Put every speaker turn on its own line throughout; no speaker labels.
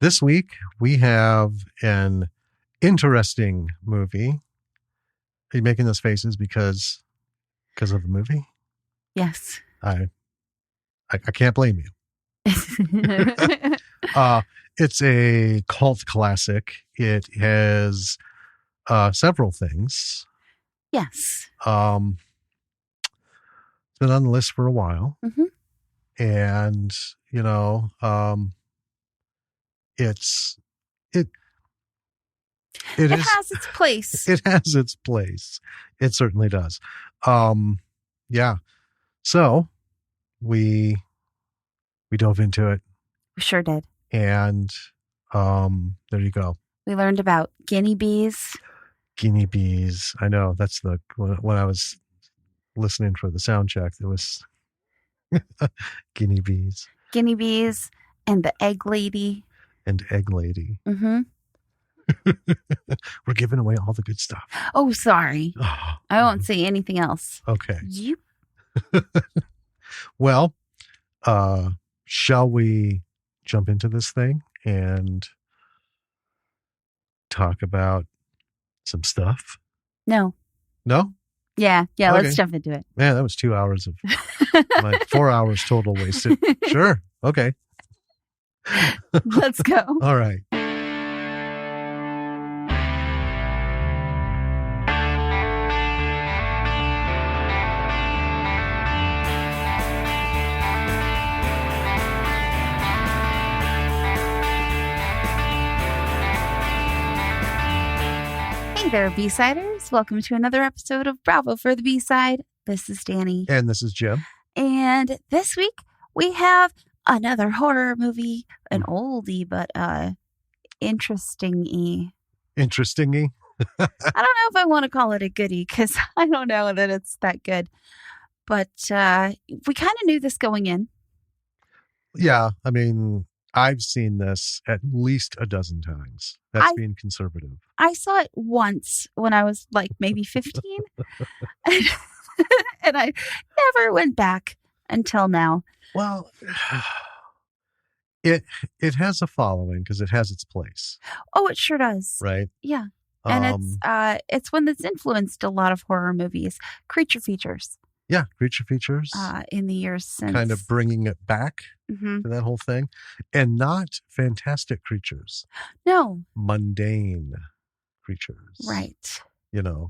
This week, we have an interesting movie. Are you making those faces because of the movie?
Yes.
I can't blame you. It's a cult classic. It has several things.
Yes.
It's been on the list for a while.
Mm-hmm.
And, it
has its place.
It has its place. It certainly does. Yeah. So we dove into it.
We sure did.
And there you go.
We learned about guinea bees.
Guinea bees. I know. That's when I was listening for the sound check, there was guinea bees.
Guinea bees and the egg lady.
Mm-hmm. We're giving away all the good stuff.
Oh, sorry. I won't say anything else.
Okay.
You.
Well, shall we jump into this thing and talk about some stuff?
No?
Yeah,
okay.
Let's
jump into it.
Man, that was 2 hours of my 4 hours total wasted. Sure. Okay.
Let's go.
All right.
Hey there, B-Siders. Welcome to another episode of Bravo for the B-Side. This is Danny.
And this is Jim.
And this week, we have another horror movie. An oldie, but interesting-y.
Interesting-y?
I don't know if I want to call it a goodie, because I don't know that it's that good. But we kind of knew this going in.
Yeah, I mean, I've seen this at least a dozen times. That's being conservative.
I saw it once when I was like maybe 15. And I never went back until now.
Well, it has a following because it has its place.
Oh, it sure does.
Right?
Yeah. And it's one that's influenced a lot of horror movies, creature features.
Yeah, creature features.
In the years since.
Kind of bringing it back to that whole thing. And not fantastic creatures.
No.
Mundane creatures.
Right.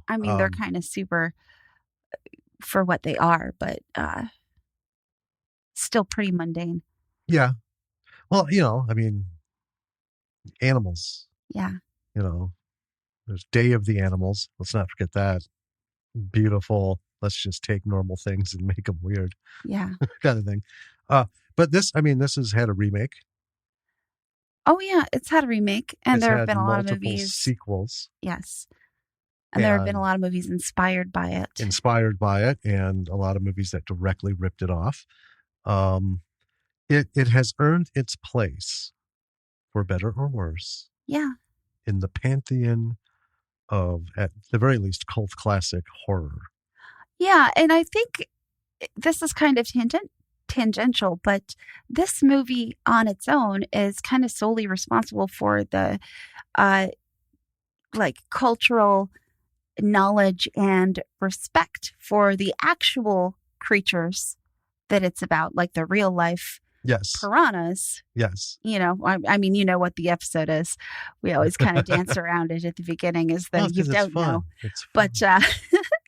I
mean, they're kind of super for what they are, but still pretty mundane.
Yeah. Well, I mean, animals.
Yeah.
There's Day of the Animals. Let's not forget that. Beautiful. Let's just take normal things and make them weird.
Yeah.
Kind of thing. But this has had a remake.
Oh, yeah. It's had a remake. And there have been a lot of movies.
Sequels.
Yes. And there have been a lot of movies inspired by it. And a lot of movies that directly ripped it off. It has earned its place, for better or worse. Yeah.
In the pantheon of, at the very least, cult classic horror.
Yeah, and I think this is kind of tangential, but this movie on its own is kind of solely responsible for the cultural knowledge and respect for the actual creatures that it's about, like the real life piranhas.
Yes.
I mean, you know what the episode is. We always kind of dance around it at the beginning as though you don't know.
It's fun.
But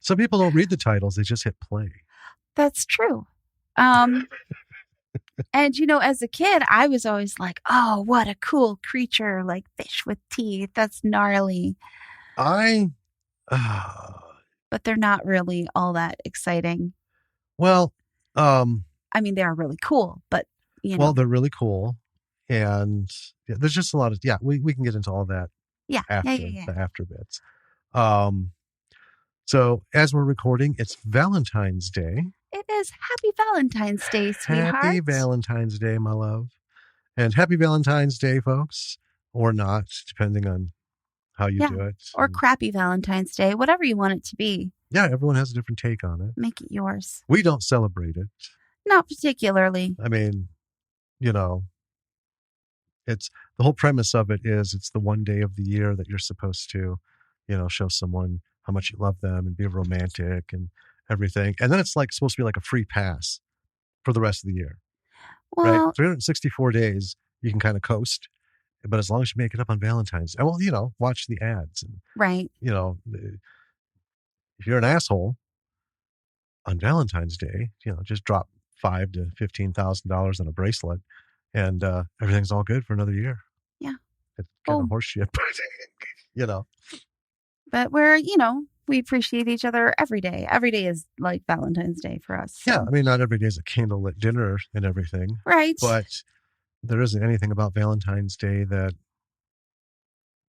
some people don't read the titles. They just hit play.
That's true. And, as a kid, I was always like, oh, what a cool creature, like fish with teeth. That's gnarly. But they're not really all that exciting.
Well,
I mean, they are really cool, but,
Well, they're really cool. And there's just a lot of, we can get into all that.
Yeah.
The after bits. So as we're recording, it's Valentine's Day.
It is. Happy Valentine's Day, sweetheart.
Happy Valentine's Day, my love. And happy Valentine's Day, folks. Or not, depending on how you do it.
Or crappy Valentine's Day, whatever you want it to be.
Yeah, everyone has a different take on it.
Make it yours.
We don't celebrate it.
Not particularly.
I mean, It's the whole premise of it is it's the one day of the year that you're supposed to, show someone how much you love them and be romantic and everything. And then it's like supposed to be like a free pass for the rest of the year, right?
Well,
364 days, you can kind of coast, but as long as you make it up on Valentine's, well, watch the ads and,
right.
If you're an asshole on Valentine's Day, just drop $5,000 to $15,000 on a bracelet, and everything's all good for another year.
Yeah,
it's kind of horseshit, but
But we appreciate each other every day. Every day is like Valentine's Day for us. So.
Yeah, I mean, not every day is a candlelit dinner and everything,
right?
But there isn't anything about Valentine's Day that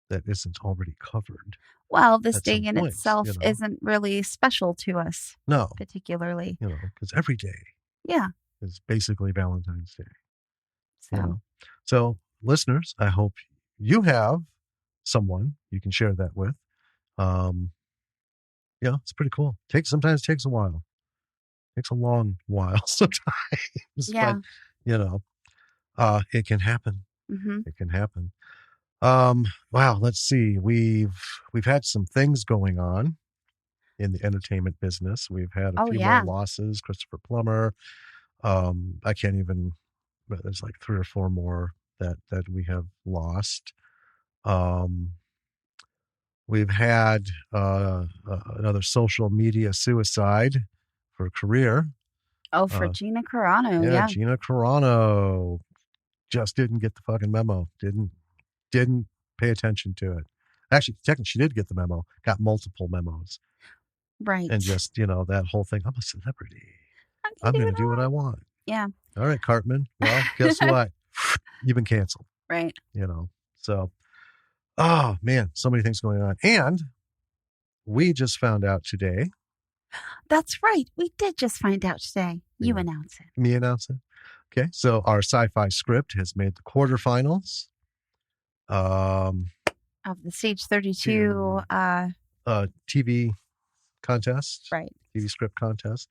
isn't already covered.
Well, this day in itself isn't really special to us.
No.
Particularly.
Because every day.
Yeah.
Is basically Valentine's Day. So listeners, I hope you have someone you can share that with. It's pretty cool. Sometimes takes a while. Takes a long while sometimes.
Yeah.
But, it can happen.
Mm-hmm.
It can happen. Wow, let's see. We've had some things going on in the entertainment business. We've had a few more losses. Christopher Plummer. I can't even, but there's like 3 or 4 more that we have lost. We've had another social media suicide for a career.
Oh, for Gina Carano. Yeah.
Gina Carano just didn't get the fucking memo. Didn't pay attention to it. Actually, technically, she did get the memo, got multiple memos.
Right.
And just, that whole thing, I'm a celebrity. I'm going to do what I want.
Yeah.
All right, Cartman. Well, guess what? You've been canceled.
Right.
So, oh, man, so many things going on. And we just found out today.
That's right. We did just find out today. You announce it.
Me announce it. Okay. So our sci-fi script has made the quarterfinals.
Of the Stage 32
TV contest.
Right.
TV script contest.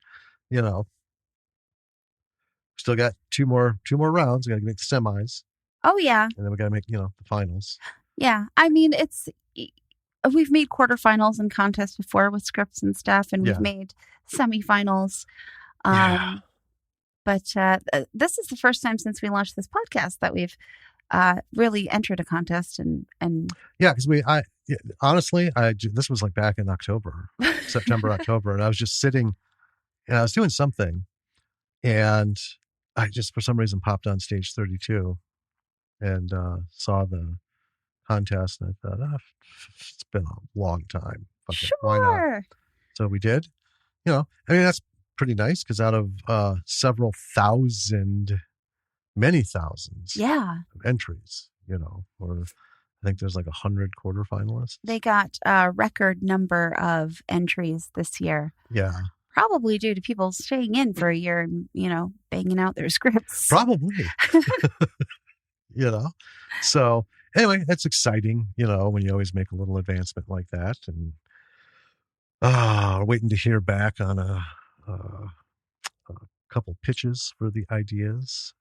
Still got two more rounds. We got to make the semis.
Oh, yeah.
And then we got to make, the finals.
Yeah. I mean, we've made quarterfinals and contests before with scripts and stuff, and we've made semifinals. But this is the first time since we launched this podcast that we've really entered a contest and
yeah, because honestly, this was like back in October, September, October, and I was just sitting and I was doing something, and I just for some reason popped on Stage 32 and saw the contest, and I thought, it's been a long time.
Sure.
Why not? So we did. I mean, that's pretty nice because out of several thousand, many thousands of entries, or I think there's like 100 quarterfinalists.
They got a record number of entries this year.
Yeah.
Probably due to people staying in for a year and, banging out their scripts.
Probably. So anyway, that's exciting, when you always make a little advancement like that. And waiting to hear back on a couple pitches for the ideas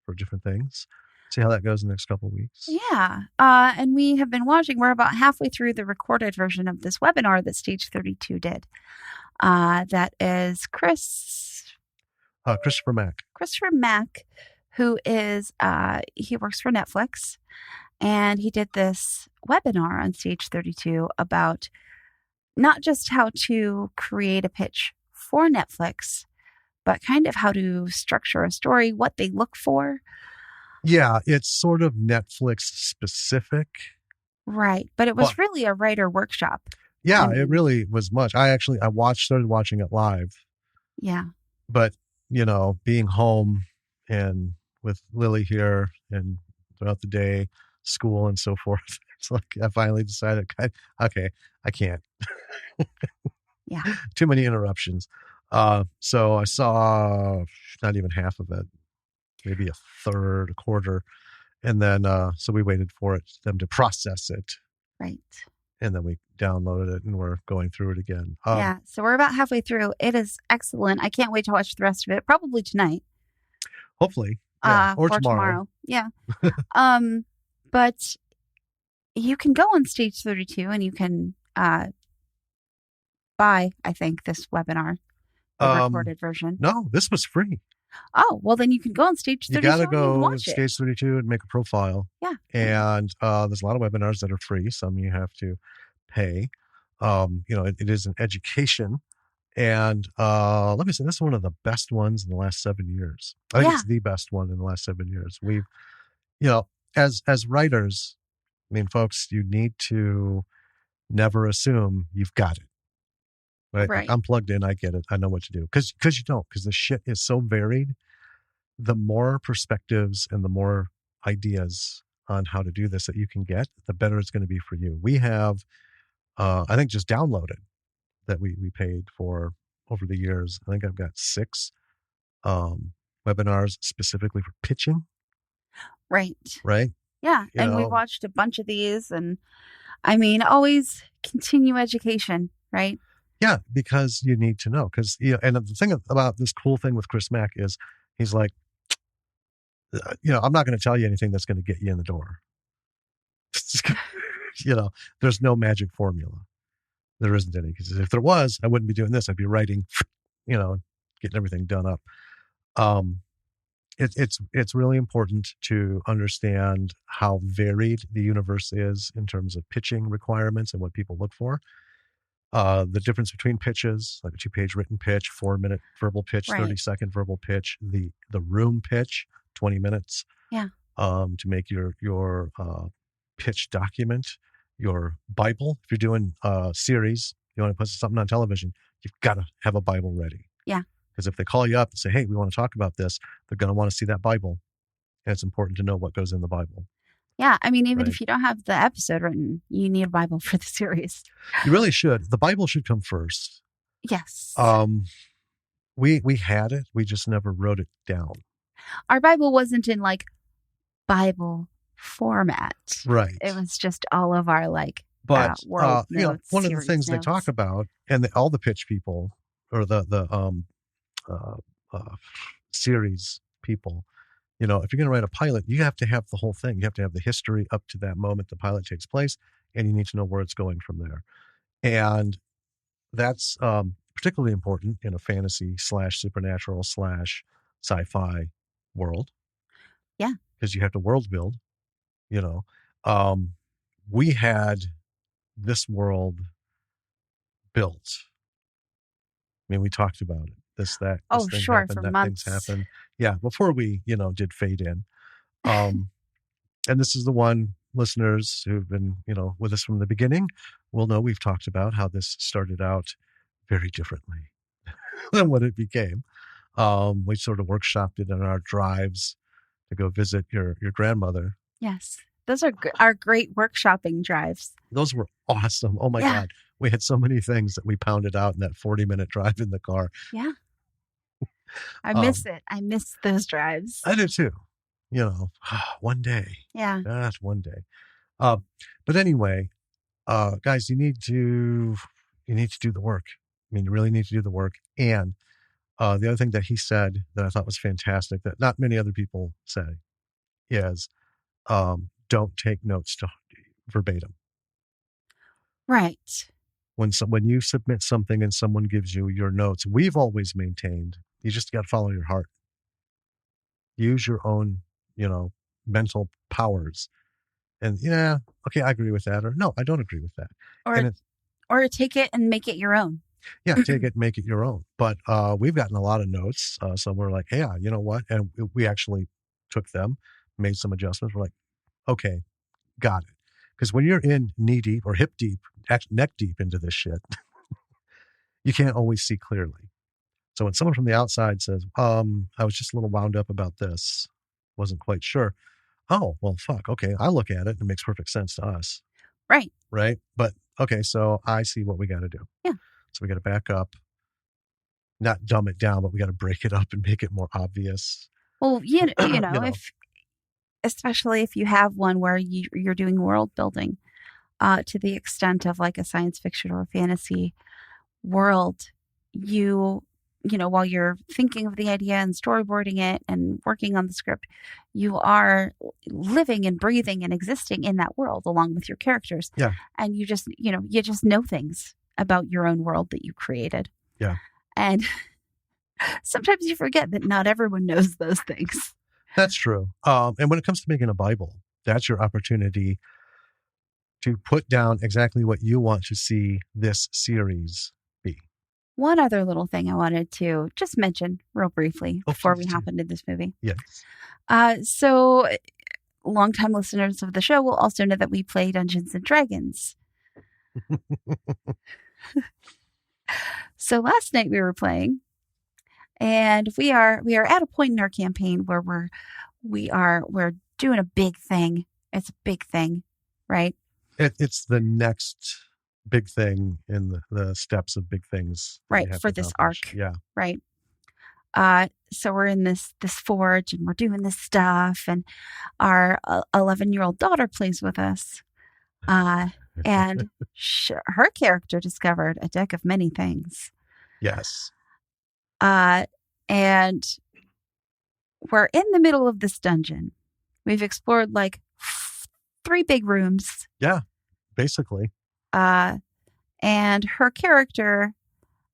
for different things. See how that goes in the next couple of weeks.
Yeah. And we have been watching. We're about halfway through the recorded version of this webinar that Stage 32 did. That is
Christopher Mack.
Christopher Mack, who is, he works for Netflix. And he did this webinar on Stage 32 about not just how to create a pitch for Netflix, but kind of how to structure a story, what they look for.
Yeah, it's sort of Netflix specific.
Right. But it was really a writer workshop.
Yeah, it really was much. I started watching it live.
Yeah.
But, being home and with Lily here and throughout the day, school and so forth, it's like I finally decided, okay, I can't.
Yeah.
Too many interruptions. So I saw not even half of it, maybe a third, a quarter. And then, so we waited for them to process it.
Right.
And then we downloaded it and we're going through it again.
Yeah. So we're about halfway through. It is excellent. I can't wait to watch the rest of it, probably tonight.
Hopefully. Yeah. Or
for
tomorrow.
Yeah. But you can go on Stage 32 and you can buy, I think, this webinar, the recorded version.
No, this was free.
Oh, well, then you can go on Stage 32
You got to
and
go
watch it.
Stage 32 and make a profile.
Yeah.
And there's a lot of webinars that are free. Some you have to pay. It is an education. And let me say, this is one of the best ones in the last 7 years. I think it's the best one in the last 7 years. We've, as writers, I mean, folks, you need to never assume you've got it. Right? Like, I'm plugged in. I get it. I know what to do. Because you don't. Because the shit is so varied. The more perspectives and the more ideas on how to do this that you can get, the better it's going to be for you. We have, I think, just downloaded that we paid for over the years. I think I've got 6 webinars specifically for pitching.
Right. Yeah. And we watched a bunch of these. And I mean, always continue education, right?
Yeah, because you need to know. Because, and the thing about this cool thing with Chris Mack is he's like, I'm not going to tell you anything that's going to get you in the door. There's no magic formula. There isn't any. Because if there was, I wouldn't be doing this. I'd be writing, getting everything done up. It's really important to understand how varied the universe is in terms of pitching requirements and what people look for. The difference between pitches, like a 2-page written pitch, 4-minute verbal pitch, 30-second verbal pitch, the room pitch, 20 minutes.
Yeah.
To make your pitch document, your Bible. If you're doing a series, you want to put something on television, you've got to have a Bible ready.
Yeah.
Because if they call you up and say, hey, we want to talk about this, they're going to want to see that Bible. And it's important to know what goes in the Bible.
Yeah. I mean, even if you don't have the episode written, you need a Bible for the series.
You really should. The Bible should come first.
Yes.
We had it. We just never wrote it down.
Our Bible wasn't in Bible format.
Right.
It was just all of our world notes,
one of the things
notes.
They talk about, and all the pitch people or the series people, if you're going to write a pilot, you have to have the whole thing. You have to have the history up to that moment the pilot takes place, and you need to know where it's going from there. And that's particularly important in a fantasy / supernatural / sci-fi world.
Yeah.
Because you have to world build, we had this world built. I mean, we talked about it. This thing happened,
for
that
months.
things happened. Yeah, before we, did fade in. And this is the one, listeners who've been, with us from the beginning will know we've talked about how this started out very differently than what it became. We sort of workshopped it in our drives to go visit your grandmother.
Yes. Those are our great workshopping drives.
Those were awesome. Oh my God. We had so many things that we pounded out in that 40-minute drive in the car.
Yeah. I miss it. I miss those drives.
I do too. One day.
Yeah.
Gosh, one day. But anyway, guys, you need to do the work. I mean, you really need to do the work. And the other thing that he said that I thought was fantastic that not many other people say is don't take notes to verbatim.
Right.
When you submit something and someone gives you your notes, we've always maintained you just got to follow your heart. Use your own, mental powers. And okay, I agree with that. Or no, I don't agree with that.
Or take it and make it your own.
Yeah, take it, make it your own. But we've gotten a lot of notes. So we're like, yeah, you know what? And we actually took them, made some adjustments. We're like, okay, got it. Because when you're in knee deep or hip deep, neck deep into this shit, you can't always see clearly. So when someone from the outside says, I was just a little wound up about this, wasn't quite sure. Oh, well, fuck. Okay. I look at it and it makes perfect sense to us.
Right.
Right. But okay. So I see what we got to do.
Yeah.
So we got to back up, not dumb it down, but we got to break it up and make it more obvious.
Well, especially if you have one where you're doing world building, to the extent of a science fiction or fantasy world, you while you're thinking of the idea and storyboarding it and working on the script, you are living and breathing and existing in that world along with your characters.
Yeah.
And you just know things about your own world that you created.
Yeah.
And sometimes you forget that not everyone knows those things.
That's true. And when it comes to making a Bible, that's your opportunity to put down exactly what you want to see this series be.
One other little thing I wanted to just mention real briefly before we hop into this movie.
Yes.
So longtime listeners of the show will also know that we play Dungeons and Dragons. So last night we were playing, and we are at a point in our campaign where we're doing a big thing. It's a big thing, right?
It's the next big thing in the steps of big things.
Right, for this arc.
Yeah.
Right. So we're in this forge and we're doing this stuff, and our 11-year-old daughter plays with us. And her character discovered a deck of many things.
Yes.
And we're in the middle of this dungeon. We've explored like 3 big rooms.
Yeah, basically.
And her character,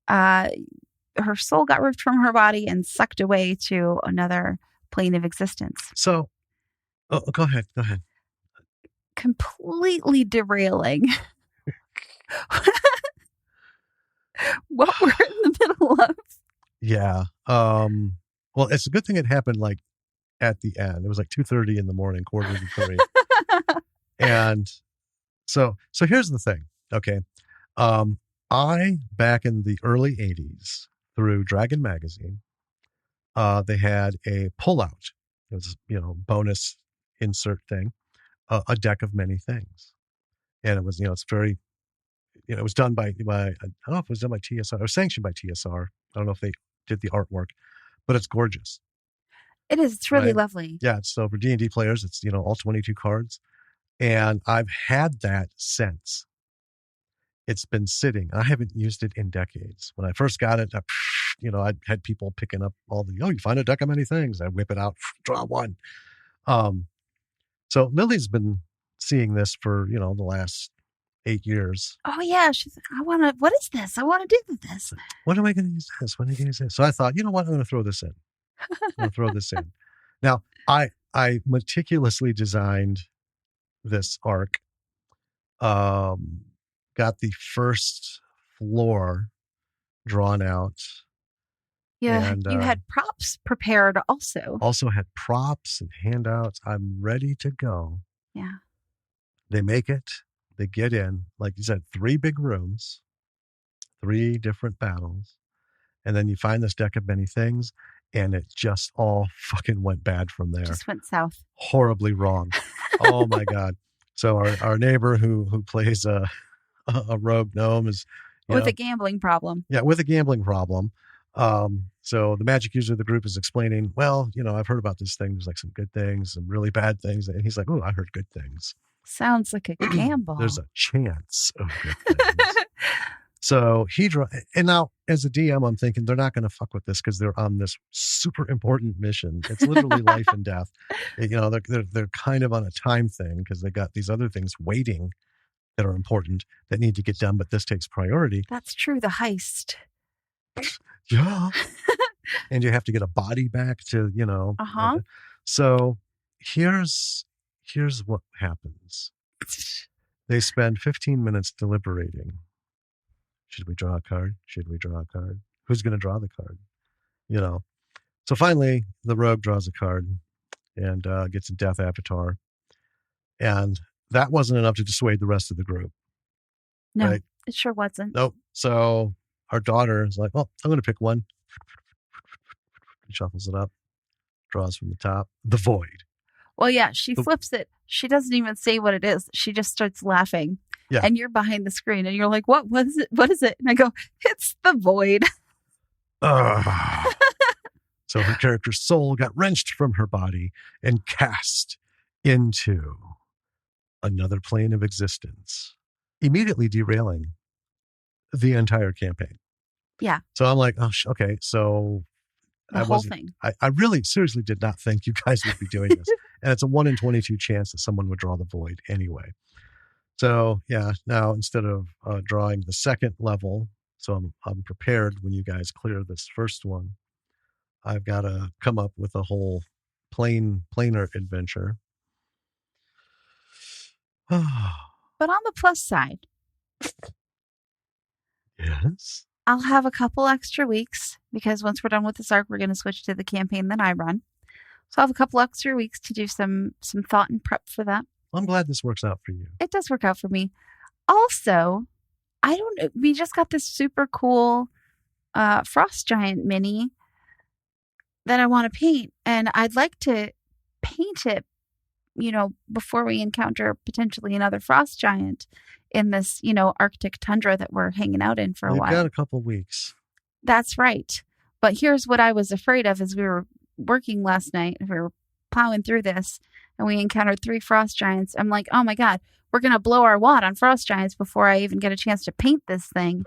her soul got ripped from her body and sucked away to another plane of existence.
So, go ahead.
Completely derailing what we're in the middle of.
Yeah. Well, it's a good thing it happened like at the end. It was like 2:30 in the morning, 2:45. And so here's the thing. Okay. I, back in the early 80s, through Dragon Magazine, they had a pullout. It was, bonus insert thing, a deck of many things. And it was, it's very, it was done by, I don't know if it was done by TSR. It was sanctioned by TSR. I don't know if they did the artwork, but it's gorgeous.
It is. It's really lovely.
Yeah. So for D&D players, it's, all 22 cards. And I've had that since. It's been sitting. I haven't used it in decades. When I first got it, I had people picking up all the, you find a deck of many things. I whip it out, draw one. So Lily's been seeing this for, the last 8 years.
Oh yeah. She's like, what is this? I want to do this.
When am I going to use this? When am I going to use this? So I thought, you know what? I'm going to throw this in. Now, I meticulously designed this arc. Got the first floor drawn out.
Yeah, and you had props prepared also.
Also had props and handouts. I'm ready to go.
Yeah.
They make it. They get in. Like you said, 3 big rooms, 3 different battles. And then you find this deck of many things, and it just all fucking went bad from there.
Just went south.
Horribly wrong. Oh, my God. So our neighbor who plays a rogue gnome is
with a gambling problem.
Yeah, with a gambling problem. So the magic user of the group is explaining, well, I've heard about this thing. There's like some good things, some really bad things. And he's like, oh, I heard good things.
Sounds like a gamble.
There's a chance of good things. So and now as a DM, I'm thinking they're not going to fuck with this because they're on this super important mission. It's literally life and death. They're kind of on a time thing because they got these other things waiting that are important that need to get done, but this takes priority.
That's true. The heist.
Yeah. And you have to get a body back to,
Uh-huh.
So here's what happens. They spend 15 minutes deliberating. Should we draw a card? Should we draw a card? Who's going to draw the card? So finally the rogue draws a card and gets a death avatar. And that wasn't enough to dissuade the rest of the group.
No,
right?
It sure wasn't.
Nope. So our daughter is like, well, I'm going to pick one. Shuffles it up, draws from the top, the void.
Well, yeah, she flips it. She doesn't even say what it is. She just starts laughing.
Yeah.
And you're behind the screen and you're like, what is it? What is it? And I go, it's the void.
So her character's soul got wrenched from her body and cast into another plane of existence, immediately derailing the entire campaign.
Yeah.
So I'm like, oh, okay. So
The whole thing.
I really seriously did not think you guys would be doing this. And it's a 1 in 22 chance that someone would draw the void anyway. So yeah, now instead of drawing the second level, so I'm prepared when you guys clear this first one, I've got to come up with a whole planar adventure.
But on the plus side,
yes,
I'll have a couple extra weeks because once we're done with this arc, we're going to switch to the campaign that I run. So I'll have a couple extra weeks to do some thought and prep for that.
I'm glad this works out for you.
It does work out for me. Also, we just got this super cool frost giant mini that I want to paint, and I'd like to paint it, before we encounter potentially another frost giant in this, Arctic tundra that we're hanging out in for a while.
We've got a couple weeks.
That's right. But here's what I was afraid of as we were working last night. We were plowing through this and we encountered 3 frost giants. I'm like, oh my God, we're going to blow our wad on frost giants before I even get a chance to paint this thing.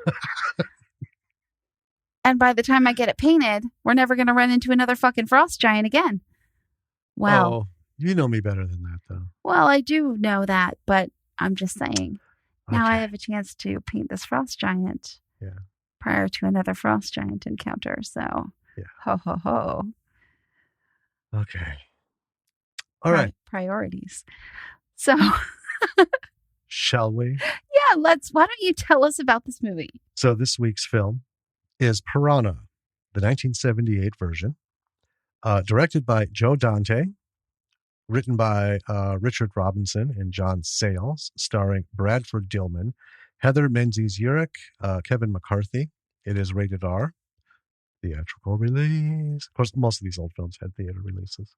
And by the time I get it painted, we're never going to run into another fucking frost giant again. Wow.
Oh, you know me better than that, though.
Well, I do know that, but I'm just saying. Now I have a chance to paint this frost giant prior to another frost giant encounter. So, ho, ho, ho.
Okay. All right.
Priorities. So,
shall we?
Yeah, why don't you tell us about this movie?
So this week's film is Piranha, the 1978 version, directed by Joe Dante, written by Richard Robinson and John Sayles, starring Bradford Dillman, Heather Menzies-Urich, Kevin McCarthy. It is rated R, theatrical release. Of course, most of these old films had theater releases.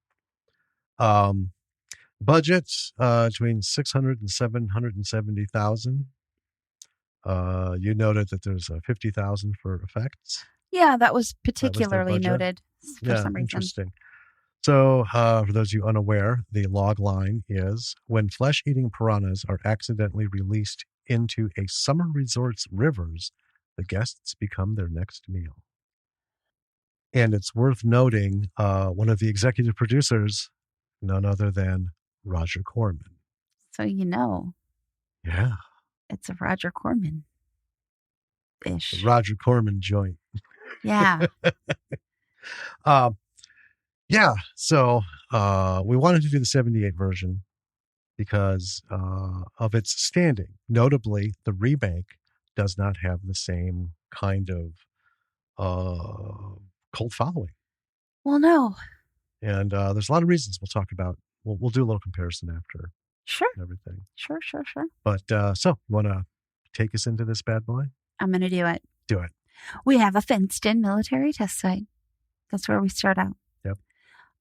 Budget between $600,000 and $770,000. You noted that there's $50,000 for effects.
Yeah, that was particularly noted for some reason.
Interesting. So, for those of you unaware, the log line is when flesh-eating piranhas are accidentally released into a summer resort's rivers, the guests become their next meal. And it's worth noting, one of the executive producers, none other than Roger Corman.
So
Yeah.
It's a Roger Corman-ish.
Roger Corman joint.
Yeah.
Yeah, so we wanted to do the 78 version because of its standing. Notably, the remake does not have the same kind of cult following.
Well, no.
And there's a lot of reasons we'll talk about. We'll do a little comparison after.
Sure.
Everything.
Sure.
But so, you want to take us into this bad boy?
I'm going to do it.
Do it.
We have a fenced-in military test site. That's where we start out.
Yep.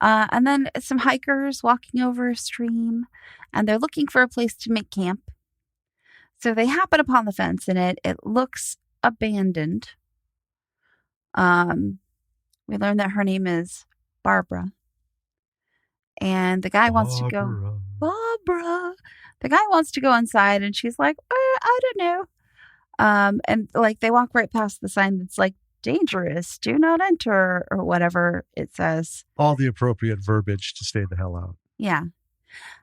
And then some hikers walking over a stream, and they're looking for a place to make camp. So they happen upon the fence, and it looks abandoned. We learn that her name is Barbara. And the guy wants to go, Barbara. The guy wants to go inside, and she's like, I don't know. And like they walk right past the sign that's like, dangerous, do not enter, or whatever it says.
All the appropriate verbiage to stay the hell out.
Yeah.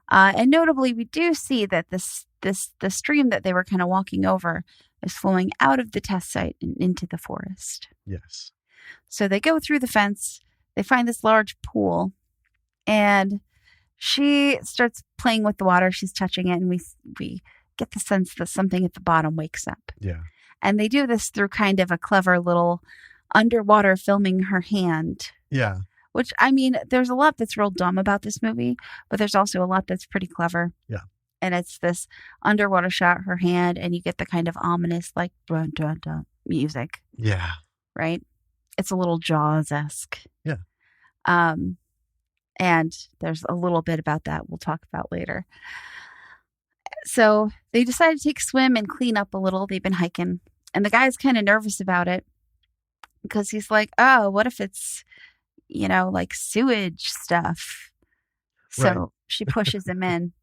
And notably, we do see that the stream that they were kind of walking over is flowing out of the test site and into the forest.
Yes. So
they go through the fence. They find this large pool, and she starts playing with the water. She's touching it, and we get the sense that something at the bottom wakes up.
Yeah.
And they do this through kind of a clever little underwater filming her hand.
Yeah.
Which, I mean, there's a lot that's real dumb about this movie, but there's also a lot that's pretty clever.
Yeah.
And it's this underwater shot, her hand, and you get the kind of ominous, like, dun, dun, dun, music.
Yeah.
Right? It's a little Jaws-esque.
Yeah.
And there's a little bit about that we'll talk about later. So they decide to take a swim and clean up a little. They've been hiking. And the guy's kind of nervous about it because he's like, oh, what if it's, like sewage stuff? So she pushes him in.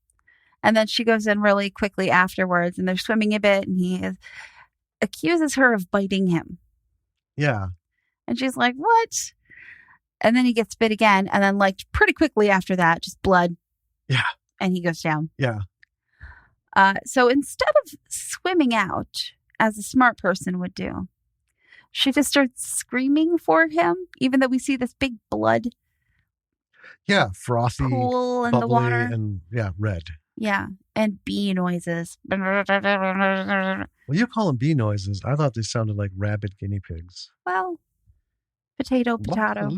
And then she goes in really quickly afterwards, and they're swimming a bit, and he accuses her of biting him.
Yeah.
And she's like, what? And then he gets bit again. And then, like, pretty quickly after that, just blood.
Yeah.
And he goes down.
Yeah.
So instead of swimming out, as a smart person would do, she just starts screaming for him, even though we see this big blood
Yeah. Frothy,
pool in the
bubbly,
water.
and red.
Yeah. And bee noises.
Well, you call them bee noises. I thought they sounded like rabid guinea pigs.
Well, potato. Potato,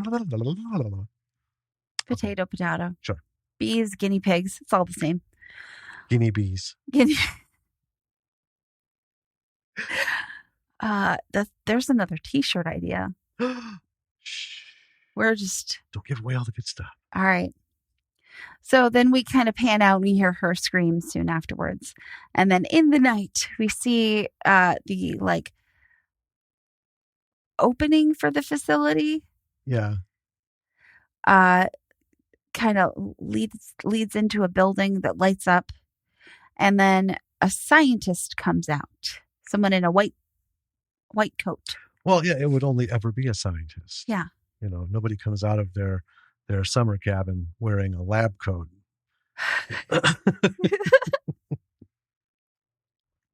potato.
Sure.
Bees, guinea pigs. It's all the same.
Guinea bees.
There's another T-shirt idea.
Shh.
We're just...
Don't give away all the good stuff.
All right. So then we kind of pan out and we hear her scream soon afterwards. And then in the night, we see the, like, opening for the facility.
Yeah.
Kind of leads into a building that lights up. And then a scientist comes out. Someone in a white coat.
Well, yeah, it would only ever be a scientist.
Yeah.
You know, nobody comes out of their summer cabin wearing a lab coat.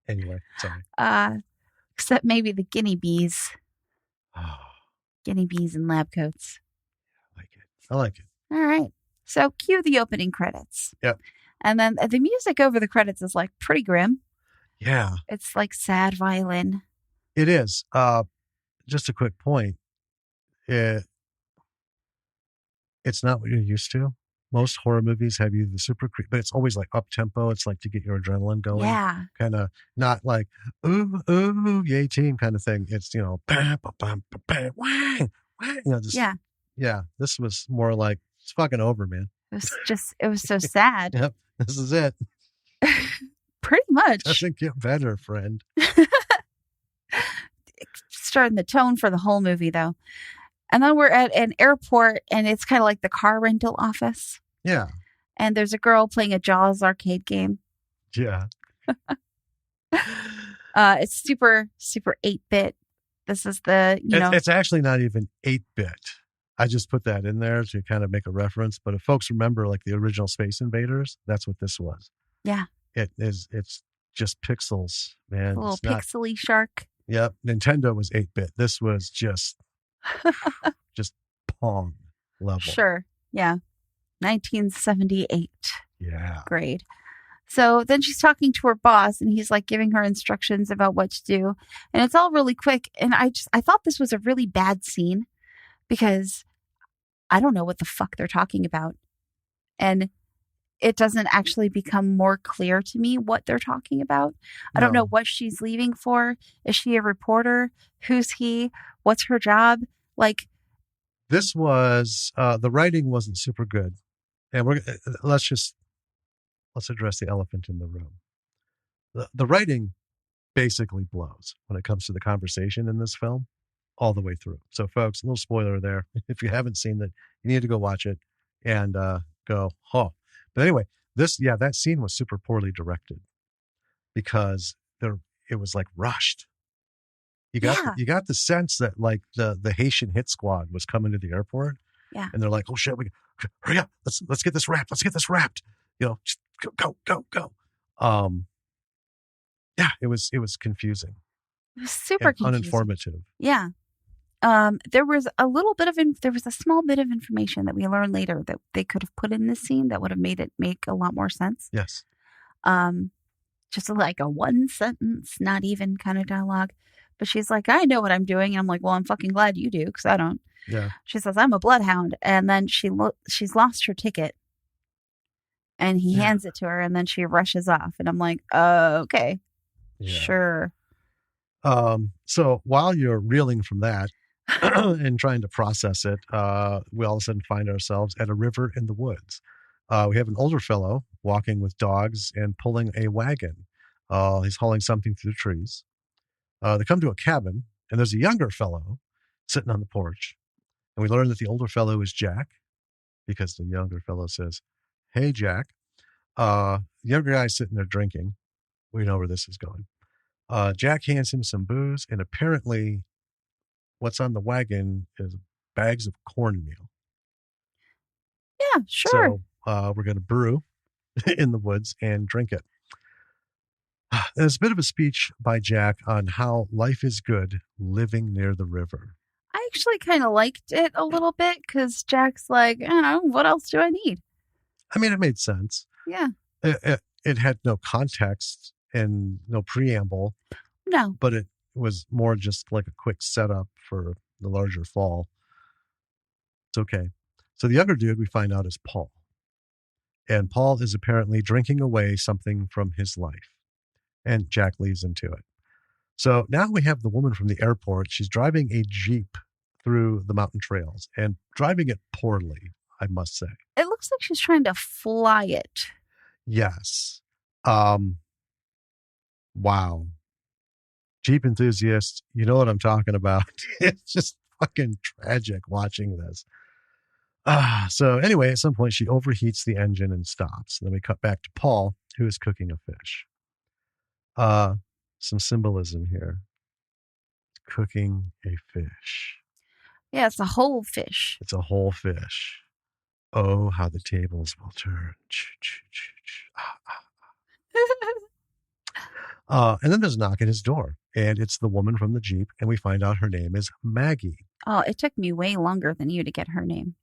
Anyway, sorry.
Except maybe the guinea bees. Guinea bees in lab coats.
I like it.
All right. So cue the opening credits.
Yep.
And then the music over the credits is like pretty grim.
Yeah.
It's like sad violin.
It is. Just a quick point. It's not what you're used to. Most horror movies have you the super creep, but it's always like up tempo. It's like to get your adrenaline going.
Yeah.
Kind of not like, ooh, yay team kind of thing. It's, bam, bam, bam, bam, wang, wang.
Yeah.
Yeah. This was more like, it's fucking over, man.
It was so sad.
Yep. This is it.
Pretty much.
Doesn't get better, friend.
Starting the tone for the whole movie, though. And then we're at an airport, and it's kind of like the car rental office.
Yeah.
And there's a girl playing a Jaws arcade game.
Yeah.
It's super, super 8-bit. This is
It's actually not even 8-bit. I just put that in there to kind of make a reference. But if folks remember, like the original Space Invaders, that's what this was.
Yeah.
It's just pixels, man.
A little pixely shark.
Yep. Nintendo was 8-bit. This was just Pong level.
Sure. Yeah. 1978.
Yeah.
Grade. So then she's talking to her boss, and he's like giving her instructions about what to do. And it's all really quick. And I thought this was a really bad scene because I don't know what the fuck they're talking about. And it doesn't actually become more clear to me what they're talking about. I don't know what she's leaving for. Is she a reporter? Who's he? What's her job? Like,
this was, the writing wasn't super good. And let's address the elephant in the room. The writing basically blows when it comes to the conversation in this film all the way through. So folks, a little spoiler there. If you haven't seen that, you need to go watch it and go, oh. But anyway, that scene was super poorly directed because it was like rushed. You got the sense that like the Haitian hit squad was coming to the airport.
Yeah.
And they're like, oh shit, hurry up. Let's get this wrapped. Let's get this wrapped. Just go. Yeah, it was confusing.
It was super confusing.
Uninformative.
Yeah. There was a small bit of information that we learned later that they could have put in this scene that would have made it make a lot more sense.
Yes.
Just like a one sentence, not even kind of dialogue. But she's like, I know what I'm doing. And I'm like, well, I'm fucking glad you do because I don't.
Yeah.
She says, I'm a bloodhound. And then she's lost her ticket. And he hands it to her, and then she rushes off. And I'm like, okay. Yeah. Sure.
So while you're reeling from that and trying to process it, we all of a sudden find ourselves at a river in the woods. We have an older fellow walking with dogs and pulling a wagon. He's hauling something through the trees. They come to a cabin, and there's a younger fellow sitting on the porch. And we learn that the older fellow is Jack, because the younger fellow says, hey, Jack. The younger guy's sitting there drinking. We know where this is going. Jack hands him some booze, and apparently what's on the wagon is bags of cornmeal.
Yeah, sure.
So we're going to brew in the woods and drink it. There's a bit of a speech by Jack on how life is good living near the river.
I actually kind of liked it a little bit because Jack's like, I don't know, what else do I need?
I mean, it made sense.
Yeah.
It had no context and no preamble.
No.
But it was more just like a quick setup for the larger fall. It's okay. So the younger dude we find out is Paul. And Paul is apparently drinking away something from his life. And Jack leads him to it. So now we have the woman from the airport. She's driving a Jeep through the mountain trails and driving it poorly, I must say.
It looks like she's trying to fly it.
Yes. Wow. Jeep enthusiasts, you know what I'm talking about. It's just fucking tragic watching this. So anyway, at some point she overheats the engine and stops. And then we cut back to Paul, who is cooking a fish. Some symbolism here. Cooking a fish.
Yeah, it's a whole fish.
It's a whole fish. Oh, how the tables will turn. And then there's a knock at his door, and it's the woman from the Jeep, and we find out her name is Maggie.
Oh, it took me way longer than you to get her name.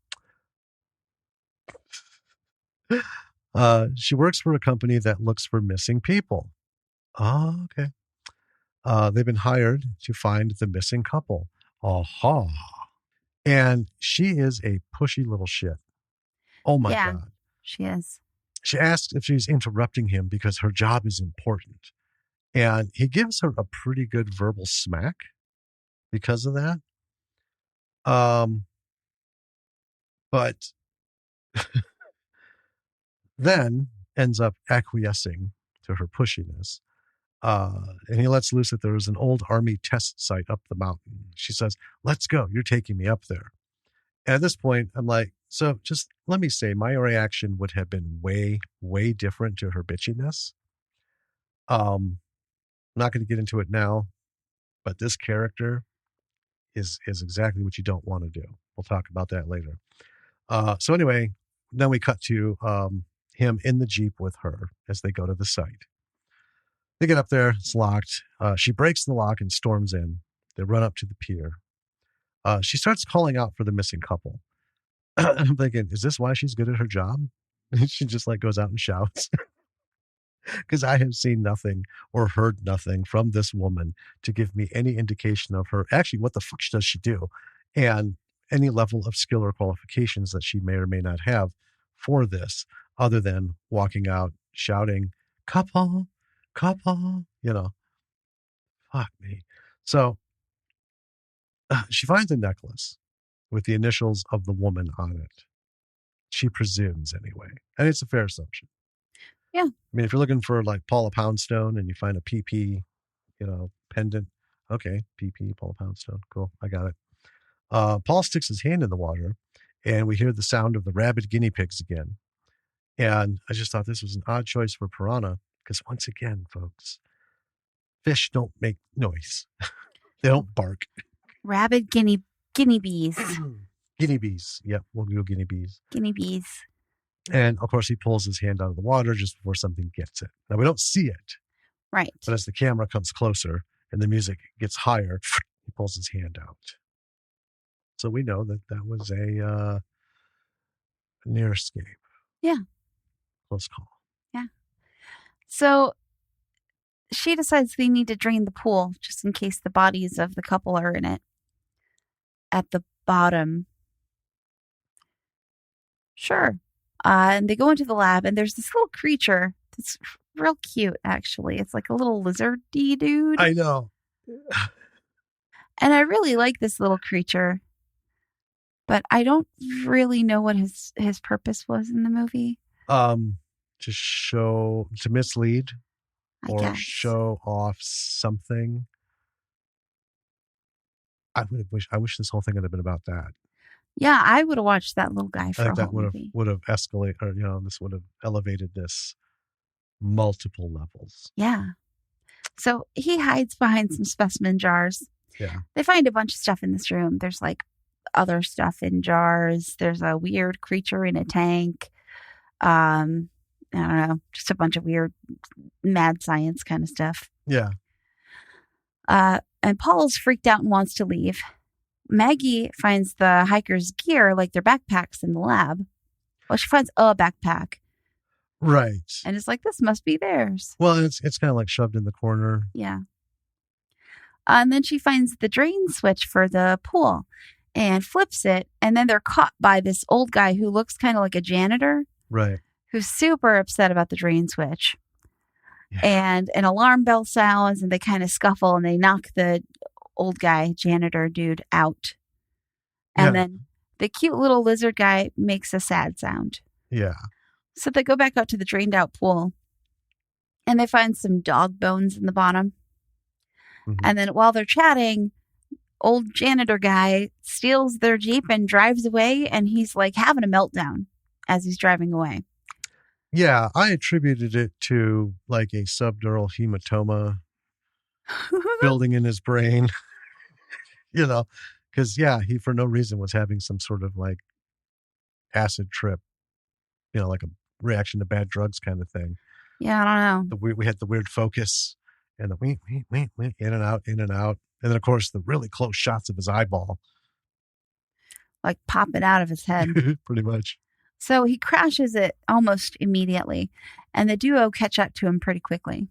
She works for a company that looks for missing people. Oh, okay. They've been hired to find the missing couple. Aha. And she is a pushy little shit. Oh my God.
She is.
She asks if she's interrupting him because her job is important. And he gives her a pretty good verbal smack because of that. But then ends up acquiescing to her pushiness. And he lets loose that there is an old army test site up the mountain. She says, "Let's go. You're taking me up there." And at this point, I'm like, so just let me say, my reaction would have been way, way different to her bitchiness. I'm not going to get into it now, but this character is exactly what you don't want to do. We'll talk about that later. So anyway, then we cut to him in the Jeep with her as they go to the site. They get up there. It's locked. She breaks the lock and storms in. They run up to the pier. She starts calling out for the missing couple. I'm thinking, is this why she's good at her job? She just like goes out and shouts. Because I have seen nothing or heard nothing from this woman to give me any indication of her. Actually, what the fuck does she do? And any level of skill or qualifications that she may or may not have for this, other than walking out, shouting, couple, couple, fuck me. So she finds a necklace with the initials of the woman on it. She presumes anyway. And it's a fair assumption.
Yeah.
I mean, if you're looking for like Paula Poundstone and you find a PP, pendant, okay, PP, Paula Poundstone. Cool. I got it. Paul sticks his hand in the water and we hear the sound of the rabid guinea pigs again. And I just thought this was an odd choice for Piranha because once again, folks, fish don't make noise. They don't bark.
Rabid guinea bees.
Guinea bees. Yep, we'll go guinea bees.
Guinea bees.
And of course, he pulls his hand out of the water just before something gets it. Now, we don't see it.
Right.
But as the camera comes closer and the music gets higher, he pulls his hand out. So we know that was a near escape.
Yeah.
Close call.
Yeah. So she decides they need to drain the pool just in case the bodies of the couple are in it. At the bottom. Sure. And they go into the lab and there's this little creature that's real cute, actually. It's like a little lizardy dude.
I know.
And I really like this little creature. But I don't really know what his purpose was in the movie.
To mislead
I
or
guess.
show off something. I wish this whole thing would have been about that.
Yeah, I would have watched that little guy for a whole movie.
would have escalated, or this would have elevated this multiple levels.
Yeah. So he hides behind some specimen jars,
Yeah.
They find a bunch of stuff in this room. There's like other stuff in jars. There's a weird creature in a tank. I don't know, just a bunch of weird mad science kind of stuff.
Yeah.
And Paul's freaked out and wants to leave. Maggie finds the hikers' gear, like their backpacks, in the lab. Well, she finds a backpack.
Right.
And it's like, this must be theirs.
Well, it's kind of like shoved in the corner.
Yeah. And then she finds the drain switch for the pool and flips it. And then they're caught by this old guy who looks kind of like a janitor.
Right.
Who's super upset about the drain switch.
Yeah.
And an alarm bell sounds and they kind of scuffle and they knock the old guy, janitor dude, out. And then the cute little lizard guy makes a sad sound.
Yeah.
So they go back out to the drained out pool and they find some dog bones in the bottom. Mm-hmm. And then while they're chatting, old janitor guy steals their Jeep and drives away. And he's like having a meltdown as he's driving away.
Yeah, I attributed it to like a subdural hematoma building in his brain, because, he for no reason was having some sort of like acid trip, like a reaction to bad drugs kind of thing.
Yeah, I don't know.
We had the weird focus and the wink, in and out. And then, of course, the really close shots of his eyeball.
Like popping out of his head.
Pretty much.
So he crashes it almost immediately, and the duo catch up to him pretty quickly.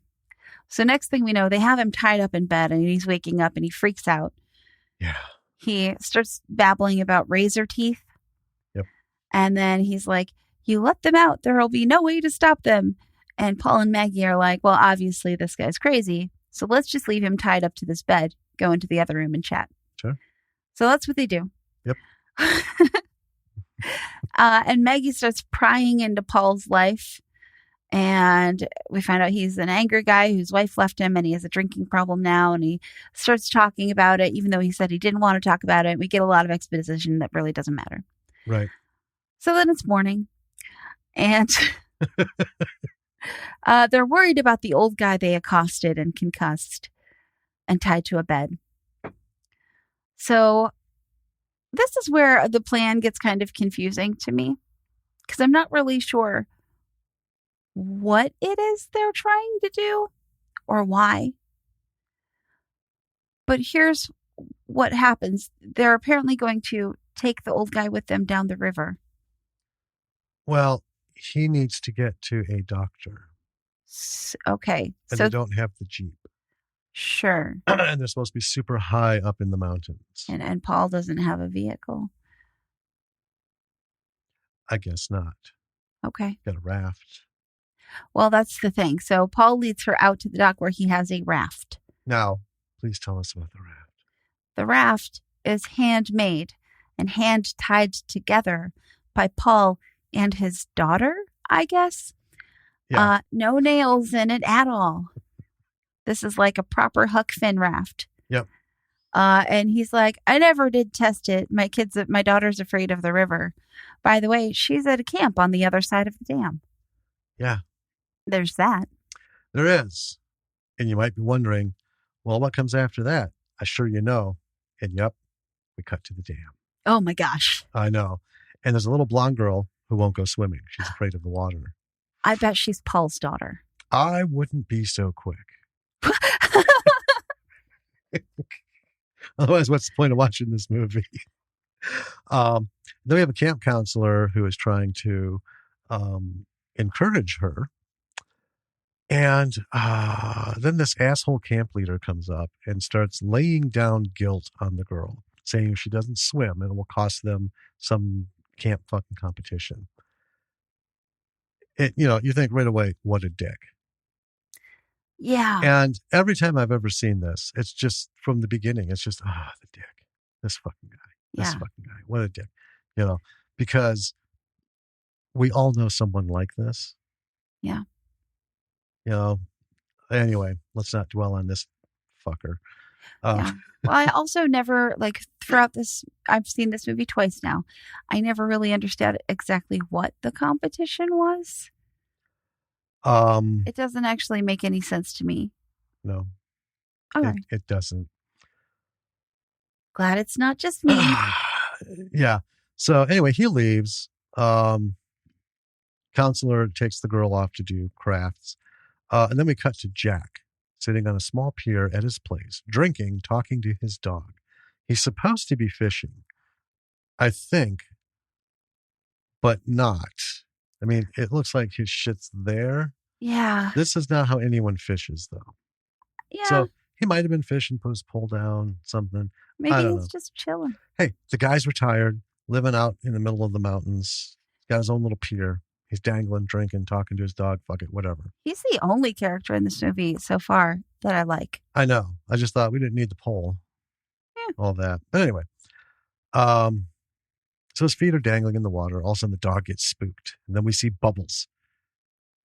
So next thing we know, they have him tied up in bed, and he's waking up, and he freaks out.
Yeah.
He starts babbling about razor teeth.
Yep.
And then he's like, you let them out. There will be no way to stop them. And Paul and Maggie are like, well, obviously this guy's crazy, so let's just leave him tied up to this bed, go into the other room and chat.
Sure.
So that's what they do.
Yep.
And Maggie starts prying into Paul's life. And we find out he's an angry guy whose wife left him and he has a drinking problem now. And he starts talking about it, even though he said he didn't want to talk about it. We get a lot of exposition that really doesn't matter.
Right.
So then it's morning. And they're worried about the old guy they accosted and concussed and tied to a bed. So this is where the plan gets kind of confusing to me, because I'm not really sure what it is they're trying to do or why. But here's what happens. They're apparently going to take the old guy with them down the river.
Well, he needs to get to a doctor.
Okay.
And they don't have the Jeep.
Sure.
And they're supposed to be super high up in the mountains.
And Paul doesn't have a vehicle.
I guess not.
Okay.
Got a raft.
Well, that's the thing. So Paul leads her out to the dock where he has a raft.
Now, please tell us about the raft.
The raft is handmade and hand tied together by Paul and his daughter, I guess.
Yeah.
No nails in it at all. This is like a proper Huck Finn raft.
Yep.
And he's like, I never did test it. My daughter's afraid of the river. By the way, she's at a camp on the other side of the dam.
Yeah.
There's that.
There is. And you might be wondering, well, what comes after that? I'm sure you know. And yep, we cut to the dam.
Oh my gosh.
I know. And there's a little blonde girl who won't go swimming. She's afraid of the water.
I bet she's Paul's daughter.
I wouldn't be so quick. Otherwise, what's the point of watching this movie? Then we have a camp counselor who is trying to encourage her. And then this asshole camp leader comes up and starts laying down guilt on the girl, saying if she doesn't swim, it will cost them some camp fucking competition. You think right away, what a dick.
Yeah.
And every time I've ever seen this, it's just from the beginning, it's just, the dick. This fucking guy. This fucking guy. What a dick. Because we all know someone like this.
Yeah.
Anyway, let's not dwell on this fucker.
Yeah. Well, I also never, throughout this, I've seen this movie twice now. I never really understood exactly what the competition was. It doesn't actually make any sense to me.
No.
Okay.
It doesn't.
Glad it's not just me.
Yeah. So anyway, he leaves. Counselor takes the girl off to do crafts. And then we cut to Jack sitting on a small pier at his place, drinking, talking to his dog. He's supposed to be fishing, I think, but not. I mean, it looks like his shit's there.
Yeah.
This is not how anyone fishes, though.
Yeah.
So he might have been fishing, put his pole down, something.
Maybe he's just chilling.
Hey, the guy's retired, living out in the middle of the mountains. He's got his own little pier. He's dangling, drinking, talking to his dog. Fuck it, whatever.
He's the only character in this movie so far that I like.
I know. I just thought we didn't need the pole.
Yeah.
All that. But anyway. So his feet are dangling in the water. All of a sudden the dog gets spooked. And then we see bubbles.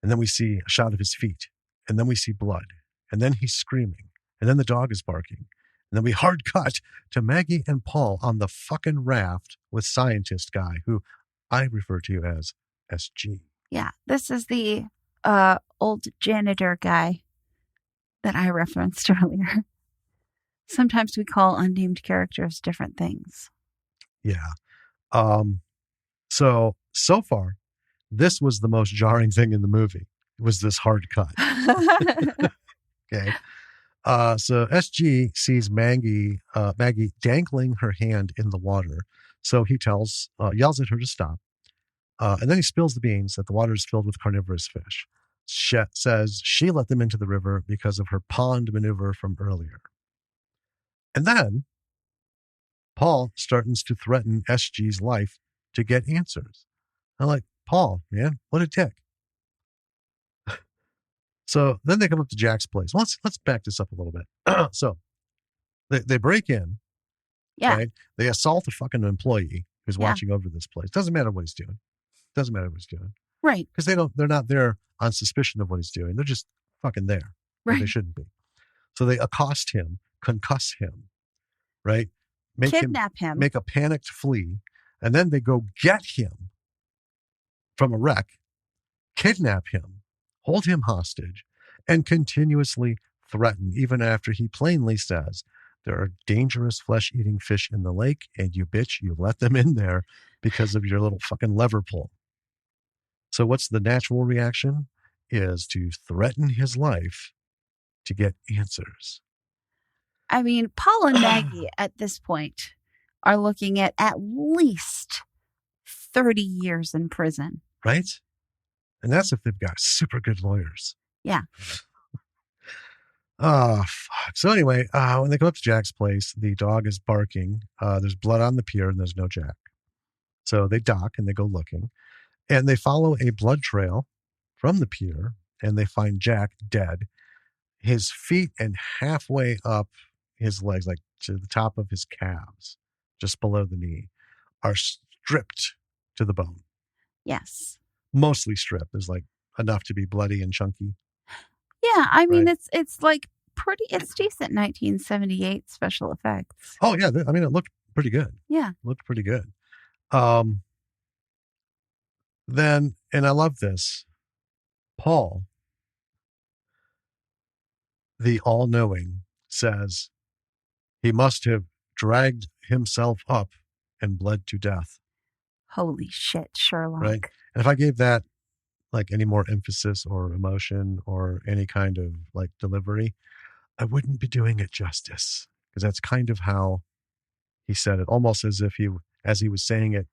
And then we see a shot of his feet. And then we see blood. And then he's screaming. And then the dog is barking. And then we hard cut to Maggie and Paul on the fucking raft with scientist guy, who I refer to as SG.
Yeah, this is the old janitor guy that I referenced earlier. Sometimes we call unnamed characters different things.
Yeah. So far, this was the most jarring thing in the movie. It was this hard cut. Okay. So SG sees Maggie dangling her hand in the water. So he yells at her to stop. And then he spills the beans that the water is filled with carnivorous fish. Says she let them into the river because of her pond maneuver from earlier. And then Paul starts to threaten SG's life to get answers. I'm like, Paul, man, what a dick. So then they come up to Jack's place. Well, let's back this up a little bit. So they break in.
Yeah.
Right? They assault a fucking employee who's watching over this place. Doesn't matter what he's doing. Right. Because they're not there on suspicion of what he's doing. They're just fucking there. Right. They shouldn't be. So they accost him, concuss him, right?
Kidnap him.
Make a panicked flee. And then they go get him from a wreck, kidnap him, hold him hostage, and continuously threaten, even after he plainly says, there are dangerous flesh-eating fish in the lake, and you bitch, you let them in there because of your little fucking lever pull. So what's the natural reaction? Is to threaten his life to get answers.
I mean, Paul and Maggie at this point are looking at least 30 years in prison.
Right? And that's if they've got super good lawyers.
Yeah.
Oh, fuck. So anyway, when they go up to Jack's place, the dog is barking. There's blood on the pier and there's no Jack. So they dock and they go looking. And they follow a blood trail from the pier and they find Jack dead. His feet and halfway up his legs, like to the top of his calves, just below the knee, are stripped to the bone.
Yes.
Mostly stripped. There's like enough to be bloody and chunky.
Yeah, I mean, right? It's like it's decent 1978 special effects.
Oh, yeah. I mean, it looked pretty good.
Yeah.
Looked pretty good. Then, and I love this, Paul, the all-knowing, says he must have dragged himself up and bled to death.
Holy shit, Sherlock.
Right? And if I gave that like any more emphasis or emotion or any kind of like delivery, I wouldn't be doing it justice, because that's kind of how he said it, almost as if as he was saying it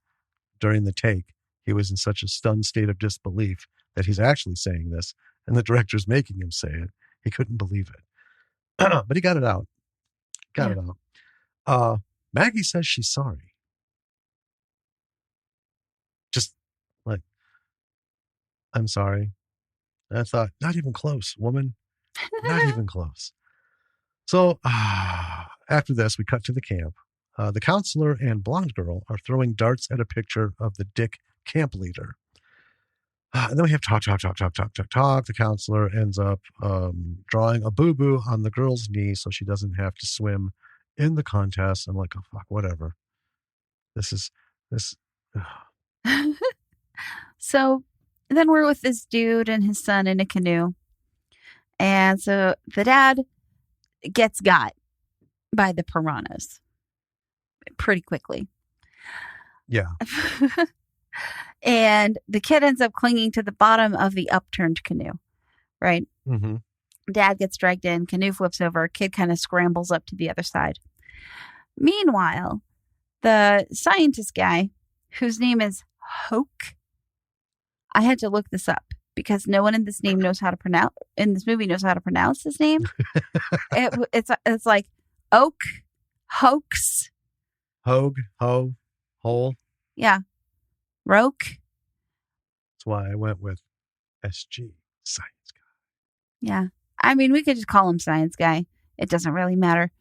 during the take, he was in such a stunned state of disbelief that he's actually saying this and the director's making him say it. He couldn't believe it. But he got it out. Got it out. Maggie says she's sorry. Just like, I'm sorry. And I thought, not even close, woman. Not even close. So after this, we cut to the camp. The counselor and blonde girl are throwing darts at a picture of the dick camp leader. And then we have talk. The counselor ends up drawing a boo-boo on the girl's knee so she doesn't have to swim in the contest. I'm like, oh, fuck, whatever. This.
So then we're with this dude and his son in a canoe. And so the dad gets got by the piranhas. pretty quickly.
Yeah.
And the kid ends up clinging to the bottom of the upturned canoe, right?
Mm-hmm.
Dad gets dragged in, canoe flips over, kid kind of scrambles up to the other side. Meanwhile, the scientist guy, whose name is Hoke, I had to look this up because no one in this movie knows how to pronounce his name. It's like Oak, Hoax.
Hogue, Ho, Hole.
Yeah. Roke.
That's why I went with SG, Science Guy.
Yeah. I mean, we could just call him Science Guy. It doesn't really matter.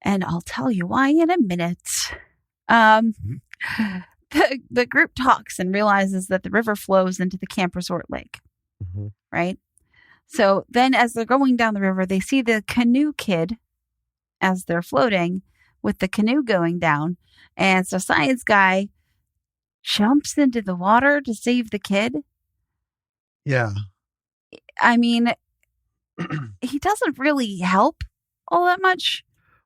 And I'll tell you why in a minute. The group talks and realizes that the river flows into the camp resort lake.
Mm-hmm.
Right? So then as they're going down the river, they see the canoe kid as they're floating with the canoe going down. And so Science Guy jumps into the water to save the kid.
Yeah.
I mean, he doesn't really help all that much.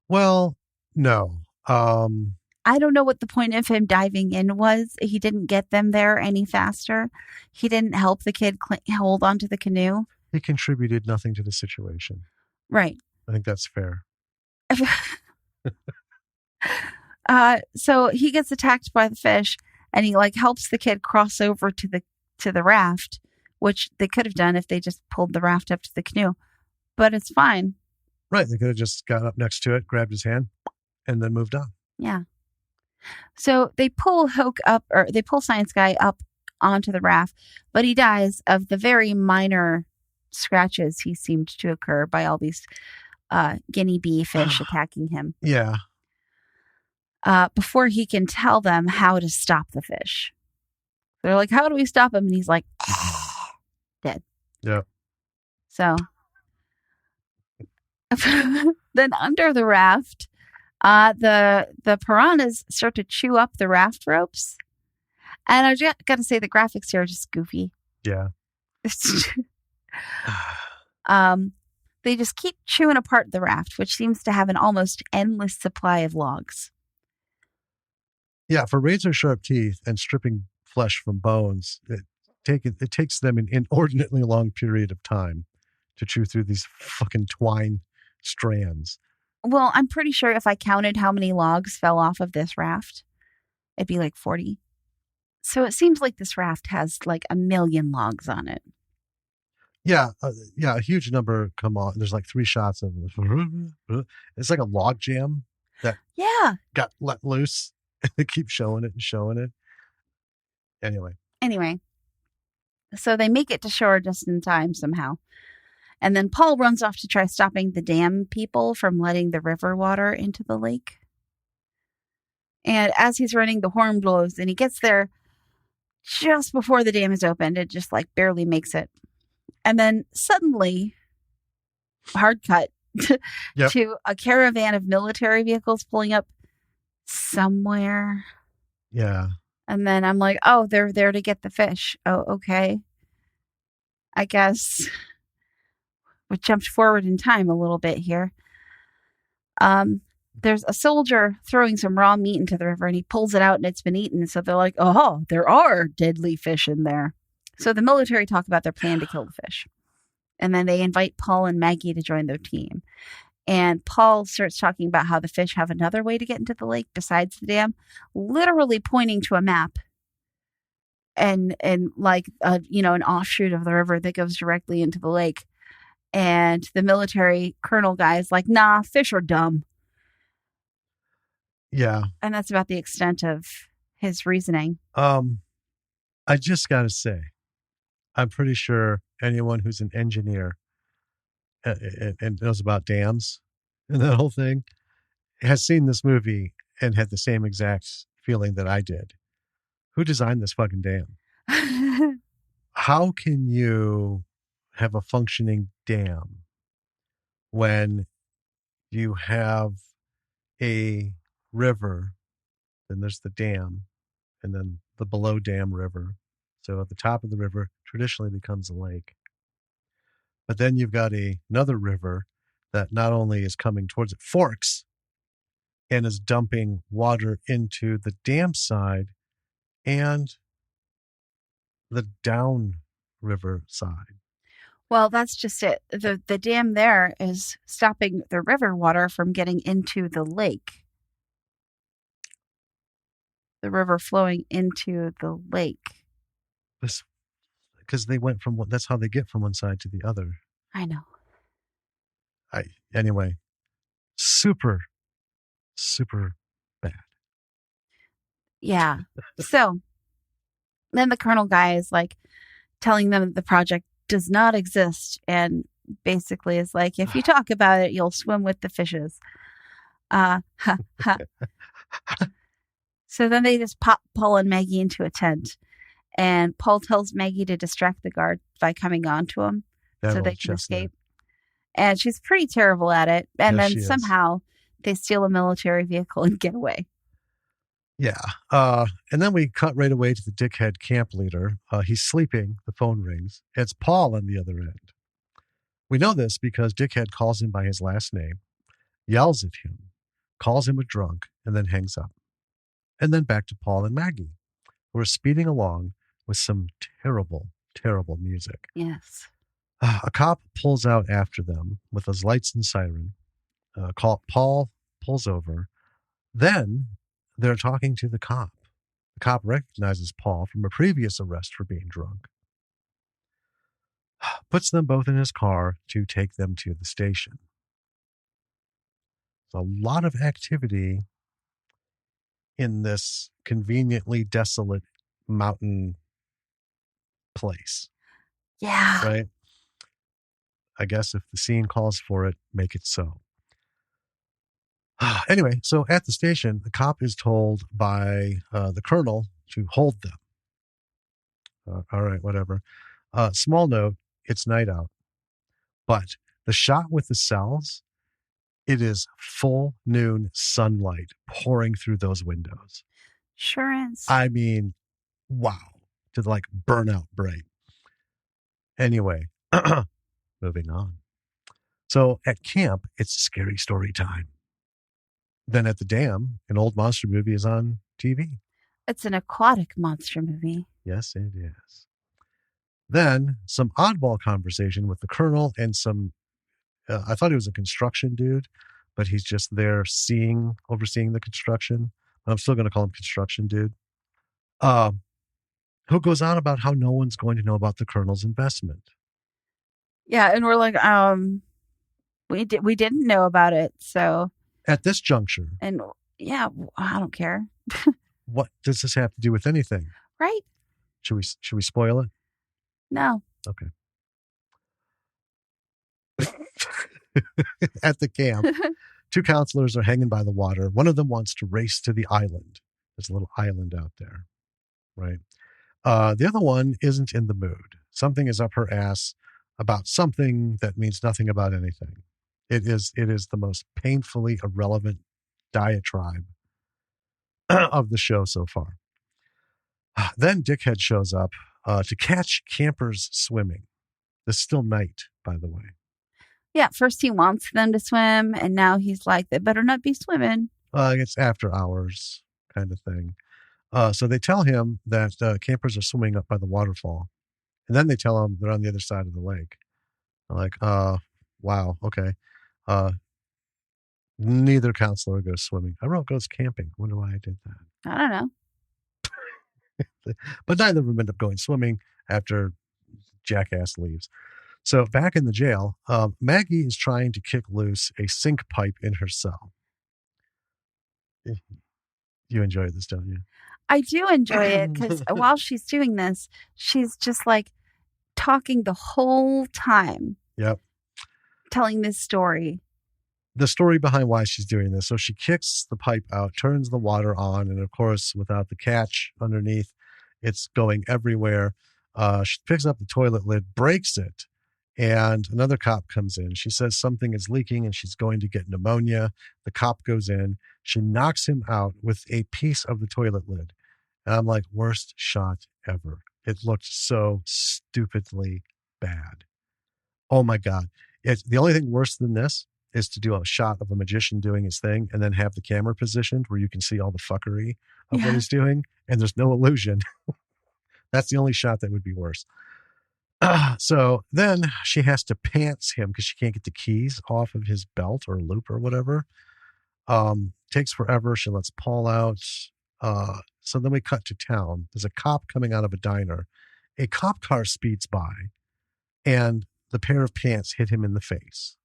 Well, no.
I don't know what the point of him diving in was. He didn't get them there any faster. He didn't help the kid hold onto the canoe.
He contributed nothing to the situation.
Right.
I think that's fair.
So he gets attacked by the fish, and he helps the kid cross over to the raft, which they could have done if they just pulled the raft up to the canoe. But it's fine.
Right. They could have just got up next to it, grabbed his hand, and then moved on.
Yeah. So they pull Science Guy up onto the raft, but he dies of the very minor scratches he seemed to occur by all these guinea bee fish attacking him.
Yeah.
Before he can tell them how to stop the fish. They're like, how do we stop him? And he's like, dead.
Yeah.
So then under the raft, the piranhas start to chew up the raft ropes. And I just got to say, the graphics here are just goofy.
Yeah.
They just keep chewing apart the raft, which seems to have an almost endless supply of logs.
Yeah, for razor sharp teeth and stripping flesh from bones, it takes them an inordinately long period of time to chew through these fucking twine strands.
Well, I'm pretty sure if I counted how many logs fell off of this raft, it'd be like 40. So it seems like this raft has like 1 million logs on it.
Yeah, a huge number come on. There's like 3 shots of it's like a log jam that got let loose. They keep showing it and showing it. Anyway,
so they make it to shore just in time somehow. And then Paul runs off to try stopping the dam people from letting the river water into the lake. And as he's running, the horn blows, and he gets there just before the dam is opened. It just barely makes it. And then suddenly, hard cut to a caravan of military vehicles pulling up somewhere.
Yeah.
And then I'm like, oh, they're there to get the fish. Oh, okay. I guess we jumped forward in time a little bit here. There's a soldier throwing some raw meat into the river, and he pulls it out, and it's been eaten. So they're like, oh, there are deadly fish in there. So the military talk about their plan to kill the fish. And then they invite Paul and Maggie to join their team. And Paul starts talking about how the fish have another way to get into the lake besides the dam, literally pointing to a map and an offshoot of the river that goes directly into the lake. And the military colonel guy is like, nah, fish are dumb.
Yeah.
And that's about the extent of his reasoning.
I just got to say, I'm pretty sure anyone who's an engineer and knows about dams and that whole thing has seen this movie and had the same exact feeling that I did. Who designed this fucking dam? How can you have a functioning dam when you have a river, then there's the dam, and then the below dam river. So at the top of the river traditionally becomes a lake. But then you've got another river that not only is coming towards it, forks and is dumping water into the dam side and the downriver side.
Well, that's just it. The dam there is stopping the river water from getting into the lake. The river flowing into the lake.
This because they went from one. That's how they get from one side to the other.
I know.
Anyway, super bad.
Yeah. So then the colonel guy is like telling them that the project does not exist and basically is like, if you talk about it, you'll swim with the fishes. So then they just pop Paul and Maggie into a tent, and Paul tells Maggie to distract the guard by coming on to him so they can escape. And she's pretty terrible at it. And then somehow they steal a military vehicle and get away.
Yeah. And then we cut right away to the dickhead camp leader. He's sleeping. The phone rings. It's Paul on the other end. We know this because dickhead calls him by his last name, yells at him, calls him a drunk, and then hangs up. And then back to Paul and Maggie, who are speeding along with some terrible, terrible music.
Yes.
A cop pulls out after them with his lights and siren. Paul pulls over. Then they're talking to the cop. The cop recognizes Paul from a previous arrest for being drunk. Puts them both in his car to take them to the station. There's a lot of activity in this conveniently desolate mountain place.
Yeah.
Right? I guess if the scene calls for it, make it so. Anyway, so at the station, the cop is told by the colonel to hold them. All right, whatever. Small note, it's night out. But the shot with the cells, it is full noon sunlight pouring through those windows.
Sure is.
I mean, wow. To like burnout bright. Anyway, moving on. So at camp, it's scary story time. Then at the dam, an old monster movie is on TV.
It's an aquatic monster movie.
Yes, it is. Then some oddball conversation with the colonel and some, I thought he was a construction dude, but he's just there overseeing the construction. I'm still going to call him construction dude. Who goes on about how no one's going to know about the colonel's investment.
Yeah, and we're like, we didn't know about it, so.
At this juncture.
And yeah, I don't care.
What does this have to do with anything?
Right.
Should we spoil it?
No.
Okay. At the camp, two counselors are hanging by the water. One of them wants to race to the island. There's a little island out there, right? The other one isn't in the mood. Something is up her ass about something that means nothing about anything. It is the most painfully irrelevant diatribe of the show so far. Then Dickhead shows up to catch campers swimming. It's still night, by the way.
Yeah, first he wants them to swim, and now he's like, they better not be swimming.
It's after hours kind of thing. So they tell him that campers are swimming up by the waterfall. And then they tell him they're on the other side of the lake. I'm like, wow, okay. Neither counselor goes swimming. I wrote goes camping. I wonder why I did that.
I don't know.
But neither of them end up going swimming after jackass leaves. So back in the jail, Maggie is trying to kick loose a sink pipe in her cell. You enjoy this, don't you?
I do enjoy it because while she's doing this, she's just like talking the whole time.
Yep.
Telling this story.
The story behind why she's doing this. So she kicks the pipe out, turns the water on, and of course, without the catch underneath, it's going everywhere. She picks up the toilet lid, breaks it, and another cop comes in. She says something is leaking and she's going to get pneumonia. The cop goes in. She knocks him out with a piece of the toilet lid. And I'm like, worst shot ever. It looked so stupidly bad. Oh my God. The only thing worse than this is to do a shot of a magician doing his thing and then have the camera positioned where you can see all the fuckery of what he's doing and there's no illusion. That's the only shot that would be worse. So then she has to pants him because she can't get the keys off of his belt or loop or whatever. Takes forever. She lets Paul out. So then we cut to town. There's a cop coming out of a diner. A cop car speeds by and the pair of pants hit him in the face.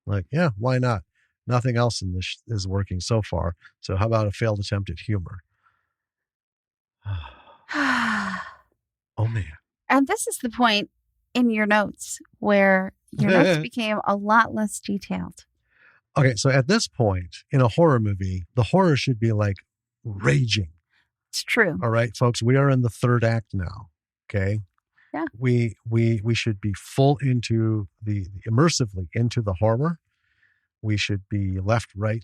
Like, yeah, why not? Nothing else in this is working so far. So how about a failed attempt at humor? Oh, man.
And this is the point in your notes where your notes became a lot less detailed.
Okay, so at this point in a horror movie, the horror should be like raging.
It's true.
All right, folks, we are in the third act now. Okay.
Yeah.
We should be full into immersively into the horror. We should be left, right.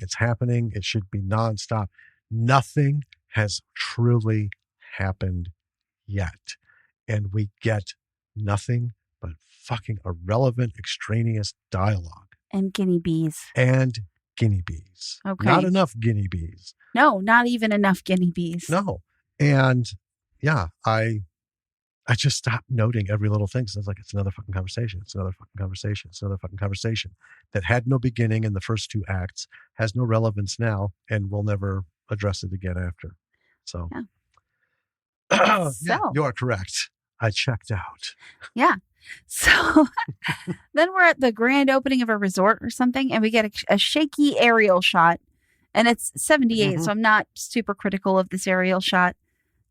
It's happening. It should be nonstop. Nothing has truly happened yet. And we get nothing but fucking irrelevant, extraneous dialogue.
And guinea bees.
Okay. Not enough guinea bees.
No, not even enough guinea bees.
No. And yeah, I just stopped noting every little thing. So I was like, it's another fucking conversation. It's another fucking conversation. It's another fucking conversation that had no beginning in the first two acts, has no relevance now, and we'll never address it again after. So,
yeah.
Yeah, you are correct. I checked out.
Yeah. So then we're at the grand opening of a resort or something, and we get a shaky aerial shot. And it's 78, so I'm not super critical of this aerial shot,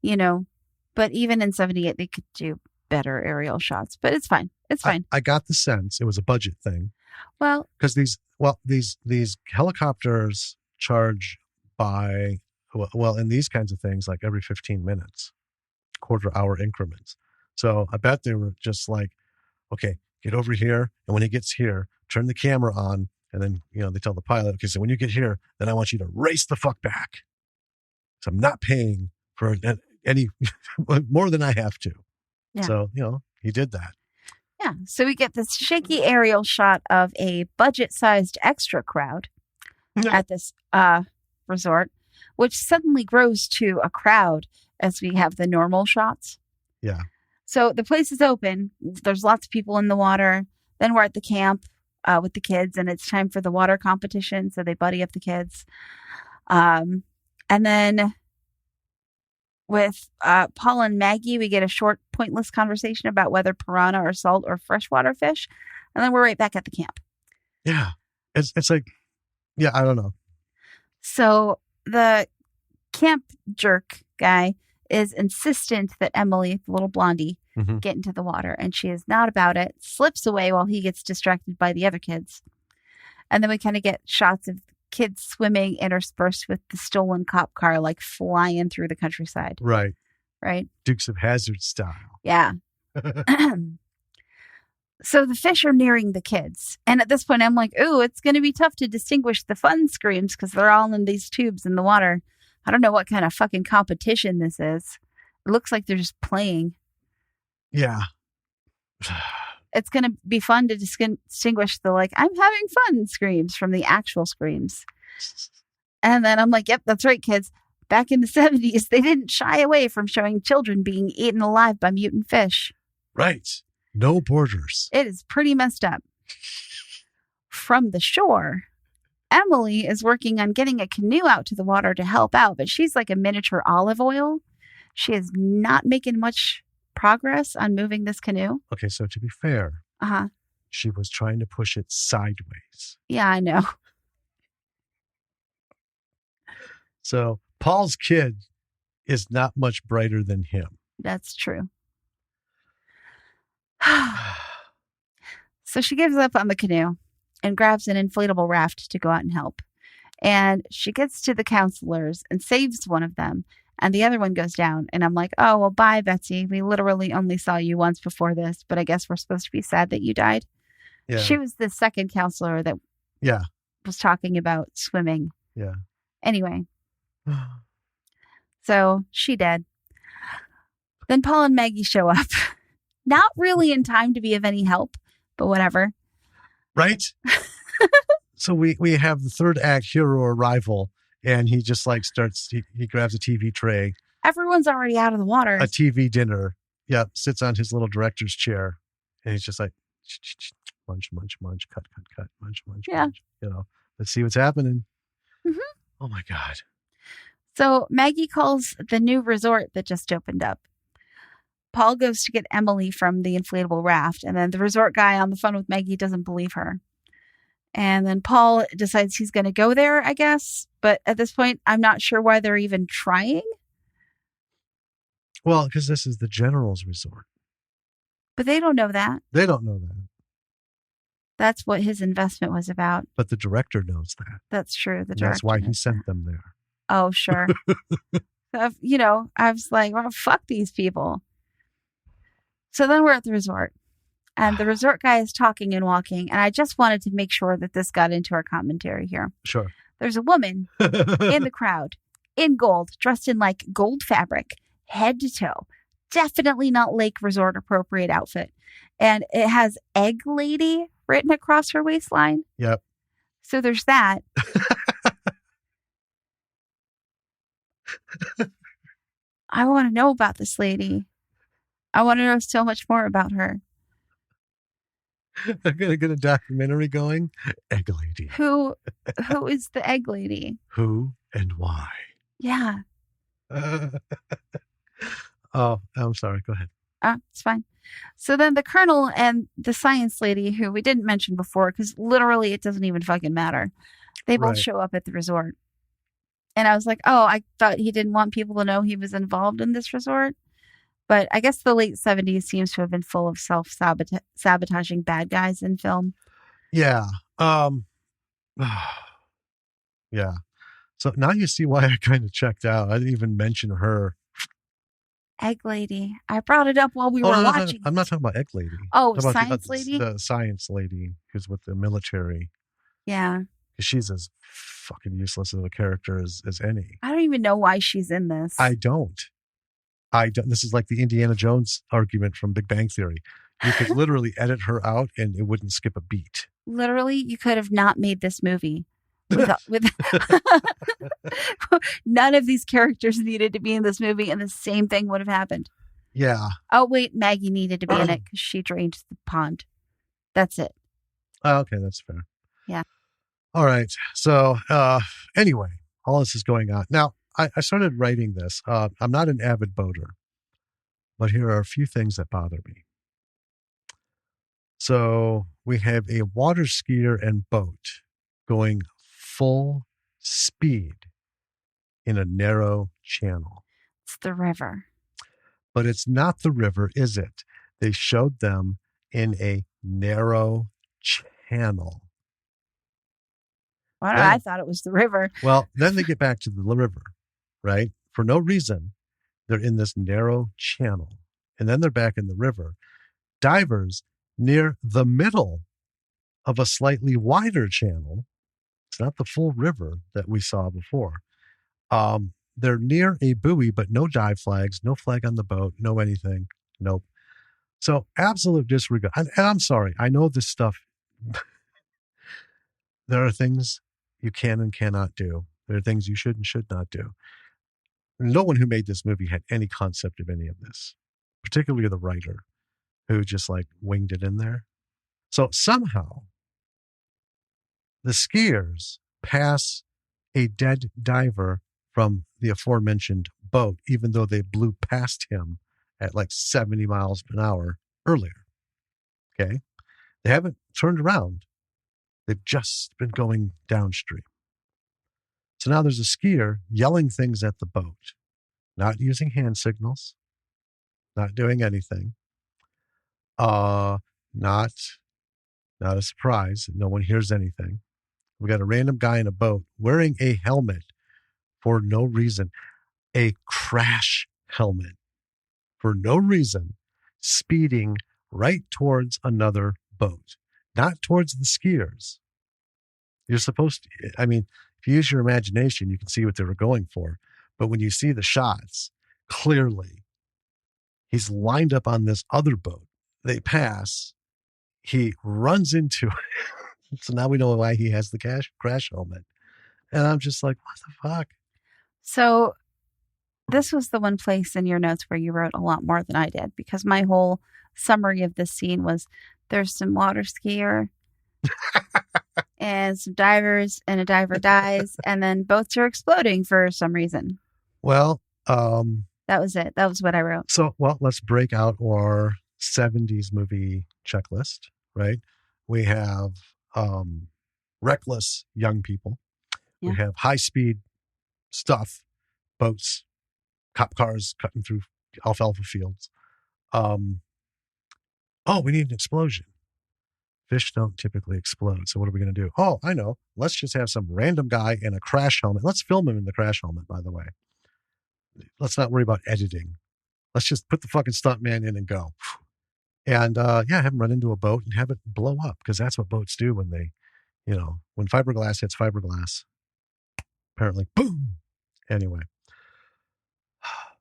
But even in 78, they could do better aerial shots. But it's fine. It's fine.
I got the sense it was a budget thing.
Well,
because these helicopters charge by, in these kinds of things, like every 15 minutes, quarter-hour increments. So I bet they were just like, okay, get over here. And when he gets here, turn the camera on. And then, they tell the pilot, okay, so when you get here, then I want you to race the fuck back. So I'm not paying for any more than I have to. Yeah. So, he did that.
Yeah. So we get this shaky aerial shot of a budget-sized extra crowd at this resort, which suddenly grows to a crowd as we have the normal shots.
Yeah.
So the place is open. There's lots of people in the water. Then we're at the camp with the kids, and it's time for the water competition. So they buddy up the kids. And then with Paul and Maggie, we get a short, pointless conversation about whether piranha are salt or freshwater fish. And then we're right back at the camp.
Yeah. It's like, yeah, I don't know.
So the camp jerk guy is insistent that Emily, the little blondie, get into the water. And she is not about it, slips away while he gets distracted by the other kids. And then we kind of get shots of kids swimming interspersed with the stolen cop car, like flying through the countryside.
Right.
Right.
Dukes of Hazzard style.
Yeah. So the fish are nearing the kids. And at this point, I'm like, ooh, it's going to be tough to distinguish the fun screams because they're all in these tubes in the water. I don't know what kind of fucking competition this is. It looks like they're just playing.
Yeah.
It's going to be fun to distinguish the, like, I'm having fun screams from the actual screams. And then I'm like, yep, that's right, kids. Back in the 70s, they didn't shy away from showing children being eaten alive by mutant fish.
Right. No borders.
It is pretty messed up. From the shore, Emily is working on getting a canoe out to the water to help out, but she's like a miniature olive oil. She is not making much progress on moving this canoe.
Okay, so to be fair, she was trying to push it sideways.
Yeah, I know.
So Paul's kid is not much brighter than him.
That's true. So she gives up on the canoe and grabs an inflatable raft to go out and help. And she gets to the counselors and saves one of them. And the other one goes down. And I'm like, oh, well, bye, Betsy. We literally only saw you once before this, but I guess we're supposed to be sad that you died. Yeah. She was the second counselor that was talking about swimming.
Yeah.
Anyway. So she dead. Then Paul and Maggie show up. Not really in time to be of any help, but whatever.
Right? So we have the third act hero arrival, and he just like starts. He grabs a TV tray.
Everyone's already out of the water.
A TV dinner. Yep, sits on his little director's chair, and he's just like munch, munch, munch, cut, cut, cut, munch, munch, munch. Let's see what's happening.
Mm-hmm.
Oh my God.
So Maggie calls the new resort that just opened up. Paul goes to get Emily from the inflatable raft, and then the resort guy on the phone with Maggie doesn't believe her. And then Paul decides he's going to go there, I guess. But at this point, I'm not sure why they're even trying.
Well, because this is the general's resort.
But they don't know that.
They don't know that.
That's what his investment was about.
But the director knows that.
That's true.
That's why he sent them there.
Oh, sure. I was like, well, fuck these people. So then we're at the resort. And the resort guy is talking and walking. And I just wanted to make sure that this got into our commentary here.
Sure.
There's a woman in the crowd in gold, dressed in like gold fabric, head to toe. Definitely not Lake Resort appropriate outfit. And it has Egg Lady written across her waistline.
Yep.
So there's that. I want to know about this lady. I want to know so much more about her.
I'm going to get a documentary going. Egg Lady.
Who is the Egg Lady?
Who and why?
Yeah.
Oh, I'm sorry. Go ahead.
It's fine. So then the colonel and the science lady, who we didn't mention before, because literally it doesn't even fucking matter. They both show up at the resort. And I was like, oh, I thought he didn't want people to know he was involved in this resort. But I guess the late 70s seems to have been full of self-sabotaging bad guys in film.
Yeah. Yeah. So now you see why I kind of checked out. I didn't even mention her.
Egg Lady. I brought it up while we were watching.
I'm not talking about Egg Lady.
Oh, Science Lady?
The science lady who's with the military.
Yeah.
She's as fucking useless of a character as any.
I don't even know why she's in this.
I don't. This is like the Indiana Jones argument from Big Bang Theory. You could literally edit her out and it wouldn't skip a beat.
Literally, you could have not made this movie. With none of these characters needed to be in this movie, and the same thing would have happened.
Yeah.
Oh, wait, Maggie needed to be in it because she drained the pond. That's it.
Oh, okay, that's fair.
Yeah.
All right. So anyway, all this is going on. Now, I started writing this. I'm not an avid boater, but here are a few things that bother me. So we have a water skier and boat going full speed in a narrow channel.
It's the river.
But it's not the river, is it? They showed them in a narrow channel.
Well, I thought it was the river.
Well, then they get back to the river, right? For no reason, they're in this narrow channel. And then they're back in the river. Divers near the middle of a slightly wider channel. It's not the full river that we saw before. They're near a buoy, but no dive flags, no flag on the boat, no anything. Nope. So absolute disregard. And I'm sorry. I know this stuff. There are things you can and cannot do. There are things you should and should not do. No one who made this movie had any concept of any of this, particularly the writer who just like winged it in there. So somehow the skiers pass a dead diver from the aforementioned boat, even though they blew past him at like 70 miles an hour earlier. Okay. They haven't turned around. They've just been going downstream. So now there's a skier yelling things at the boat, not using hand signals, not doing anything. Not a surprise. No one hears anything. We got a random guy in a boat wearing a helmet for no reason, a crash helmet for no reason, speeding right towards another boat, not towards the skiers. You're supposed to, I mean, if you use your imagination, you can see what they were going for. But when you see the shots, clearly he's lined up on this other boat. They pass. He runs into So now we know why he has the crash helmet. And I'm just like, what the fuck?
So this was the one place in your notes where you wrote a lot more than I did, because my whole summary of this scene was there's some water skier and some divers, and a diver dies, and then boats are exploding for some reason.
Well,
that was it. That was what I wrote.
So, let's break out our 70s movie checklist, right? We have reckless young people. Yeah. We have high-speed stuff, boats, cop cars cutting through alfalfa fields. We need an explosion. Fish don't typically explode. So what are we going to do? Oh, I know. Let's just have some random guy in a crash helmet. Let's film him in the crash helmet, by the way. Let's not worry about editing. Let's just put the fucking stuntman in and go. And have him run into a boat and have it blow up, because that's what boats do when they, when fiberglass hits fiberglass. Apparently, boom. Anyway,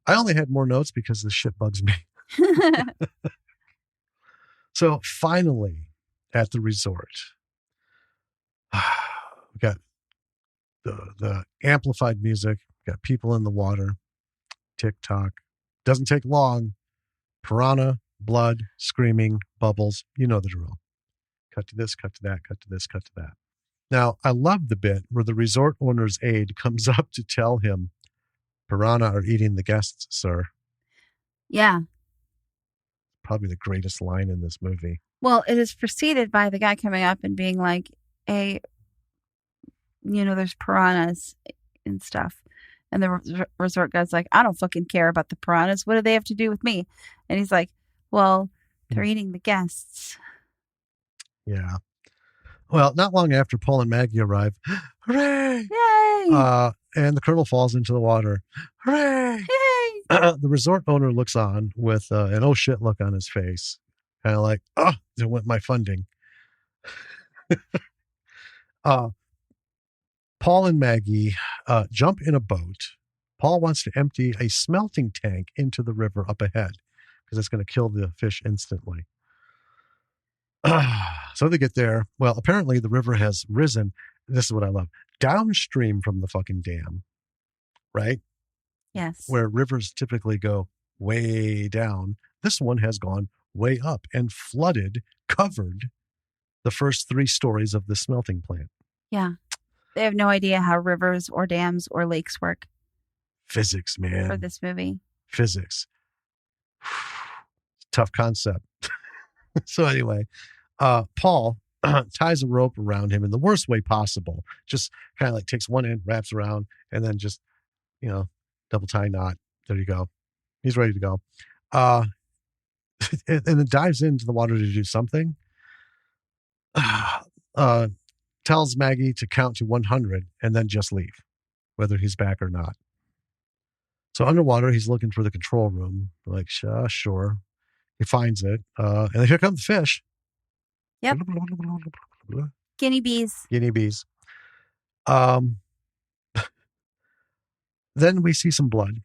I only had more notes because this shit bugs me. So finally, at the resort, we got the amplified music, got people in the water, tick-tock. Doesn't take long. Piranha, blood, screaming, bubbles. You know the drill. Cut to this, cut to that, cut to this, cut to that. Now, I love the bit where the resort owner's aide comes up to tell him, piranha are eating the guests, sir.
Yeah.
Probably the greatest line in this movie.
Well, it is preceded by the guy coming up and being like, hey, there's piranhas and stuff. And the resort guy's like, I don't fucking care about the piranhas. What do they have to do with me? And he's like, well, they're eating the guests.
Yeah. Well, not long after Paul and Maggie arrive, hooray!
Yay!
And the colonel falls into the water. Hooray!
Yay!
The resort owner looks on with an oh shit look on his face. Kind of like, there went my funding. Paul and Maggie jump in a boat. Paul wants to empty a smelting tank into the river up ahead because it's going to kill the fish instantly. So they get there. Well, apparently the river has risen. This is what I love. Downstream from the fucking dam, right?
Yes.
Where rivers typically go way down. This one has gone way up and covered the first 3 stories of the smelting plant.
Yeah. They have no idea how rivers or dams or lakes work.
Physics, man.
For this movie.
Physics. Tough concept. So anyway, Paul ties a rope around him in the worst way possible. Just kind of like takes one end, wraps around, and then just, double tie knot. There you go. He's ready to go. And then dives into the water to do something. Tells Maggie to count to 100 and then just leave, whether he's back or not. So underwater, he's looking for the control room. Like, sure. He finds it. And then here come the fish.
Yep. Guinea bees.
Guinea bees. Then we see some blood.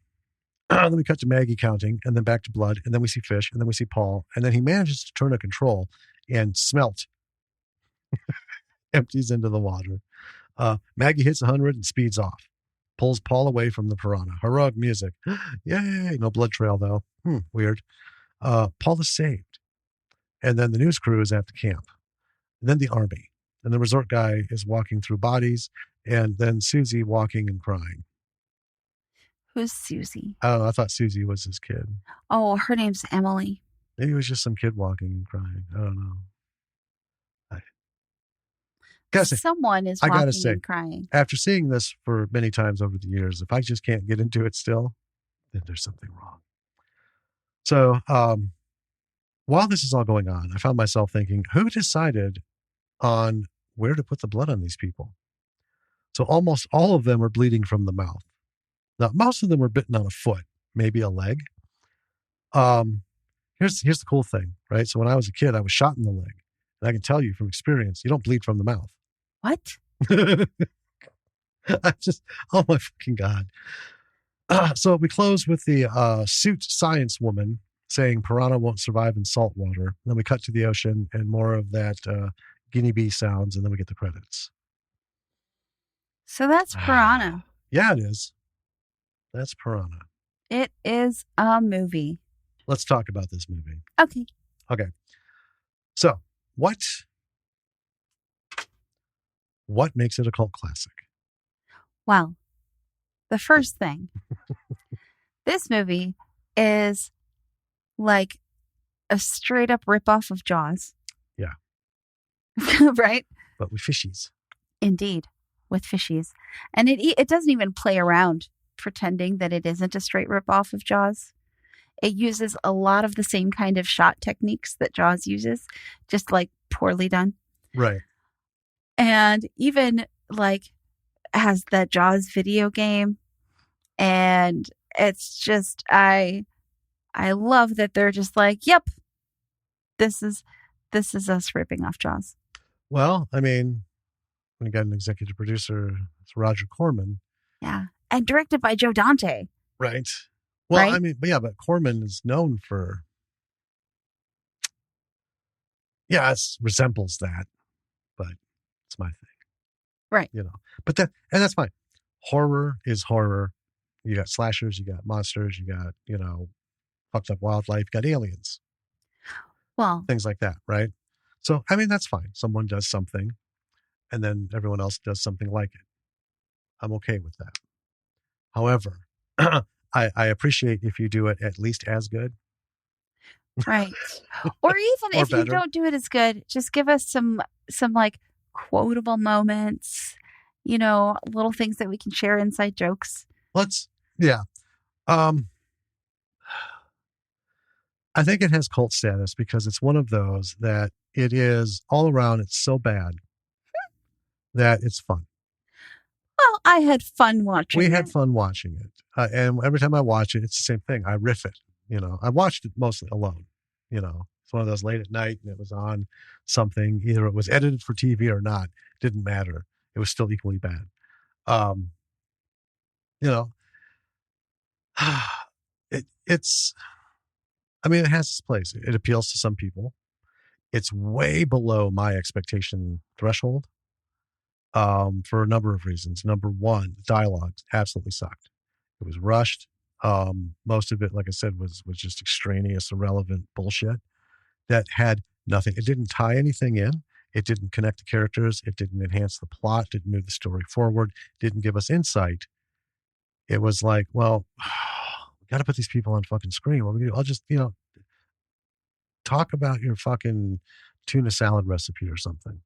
Then we cut to Maggie counting, and then back to blood, and then we see fish, and then we see Paul, and then he manages to turn a control and smelt. Empties into the water. Maggie hits 100 and speeds off. Pulls Paul away from the piranha. Heroic music. Yay! No blood trail, though. Weird. Paul is saved. And then the news crew is at the camp. And then the army. And the resort guy is walking through bodies. And then Susie walking and crying.
Who's Susie?
I don't know. I thought Susie was his kid.
Oh, her name's Emily.
Maybe it was just some kid walking and crying. I don't know.
Someone is walking and crying.
After seeing this for many times over the years, if I just can't get into it still, then there's something wrong. So while this is all going on, I found myself thinking, who decided on where to put the blood on these people? So almost all of them are bleeding from the mouth. Now, most of them were bitten on a foot, maybe a leg. Here's the cool thing, right? So when I was a kid, I was shot in the leg. And I can tell you from experience, you don't bleed from the mouth.
What?
Oh my fucking God. So we close with the suit science woman saying piranha won't survive in salt water. Then we cut to the ocean and more of that guinea bee sounds, and then we get the credits.
So that's Piranha.
Yeah, it is. That's Piranha.
It is a movie.
Let's talk about this movie.
Okay.
So, what makes it a cult classic?
Well, the first thing, this movie is like a straight up ripoff of Jaws.
Yeah.
Right?
But with fishies.
Indeed, with fishies. And it doesn't even play around pretending that it isn't a straight ripoff of Jaws. It uses a lot of the same kind of shot techniques that Jaws uses, just like poorly done.
Right.
And even like has that Jaws video game. And it's just, I love that they're just like, yep, this is us ripping off Jaws.
Well, I mean, when you got an executive producer, it's Roger Corman.
Yeah. And directed by Joe Dante.
Right. Well,
right?
I mean, but Corman is known for, it resembles that, but it's my thing.
Right.
But that's fine. Horror is horror. You got slashers, you got monsters, you got, fucked up wildlife, you got aliens.
Well,
things like that, right? So, I mean, that's fine. Someone does something and then everyone else does something like it. I'm okay with that. However, I appreciate if you do it at least as good.
Right. Or even
or
if
better.
You don't do it as good, just give us some like quotable moments, little things that we can share, inside jokes.
I think it has cult status because it's one of those that it is all around. It's so bad that it's fun.
Well, I had fun watching it.
We had fun watching it. And every time I watch it, it's the same thing. I riff it. I watched it mostly alone. It's one of those late at night and it was on something. Either it was edited for TV or not. Didn't matter. It was still equally bad. It has its place. It appeals to some people. It's way below my expectation threshold for a number of reasons. Number one, the dialogue absolutely sucked. It was rushed. Most of it, like I said, was just extraneous, irrelevant bullshit that had nothing. It didn't tie anything in. It didn't connect the characters. It didn't enhance the plot. Didn't move the story forward. Didn't give us insight. It was like, well, we got to put these people on fucking screen. What are we gonna do? I'll just, talk about your fucking tuna salad recipe or something.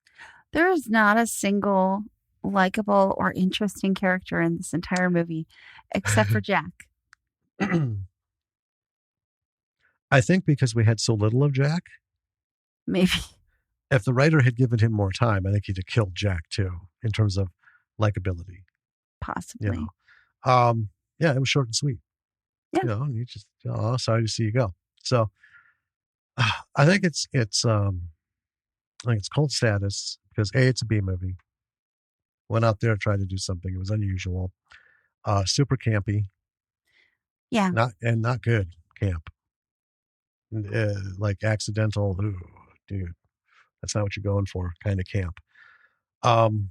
There is not a single likable or interesting character in this entire movie, except for Jack.
I think because we had so little of Jack.
Maybe.
If the writer had given him more time, I think he'd have killed Jack too, in terms of likability.
Possibly.
It was short and sweet.
Yeah.
And you just, sorry to see you go. So I think it's cult status because it's a B movie. Went out there, tried to do something. It was unusual. Super campy.
Yeah.
Not good camp. Like accidental, ooh, dude, that's not what you're going for kind of camp. And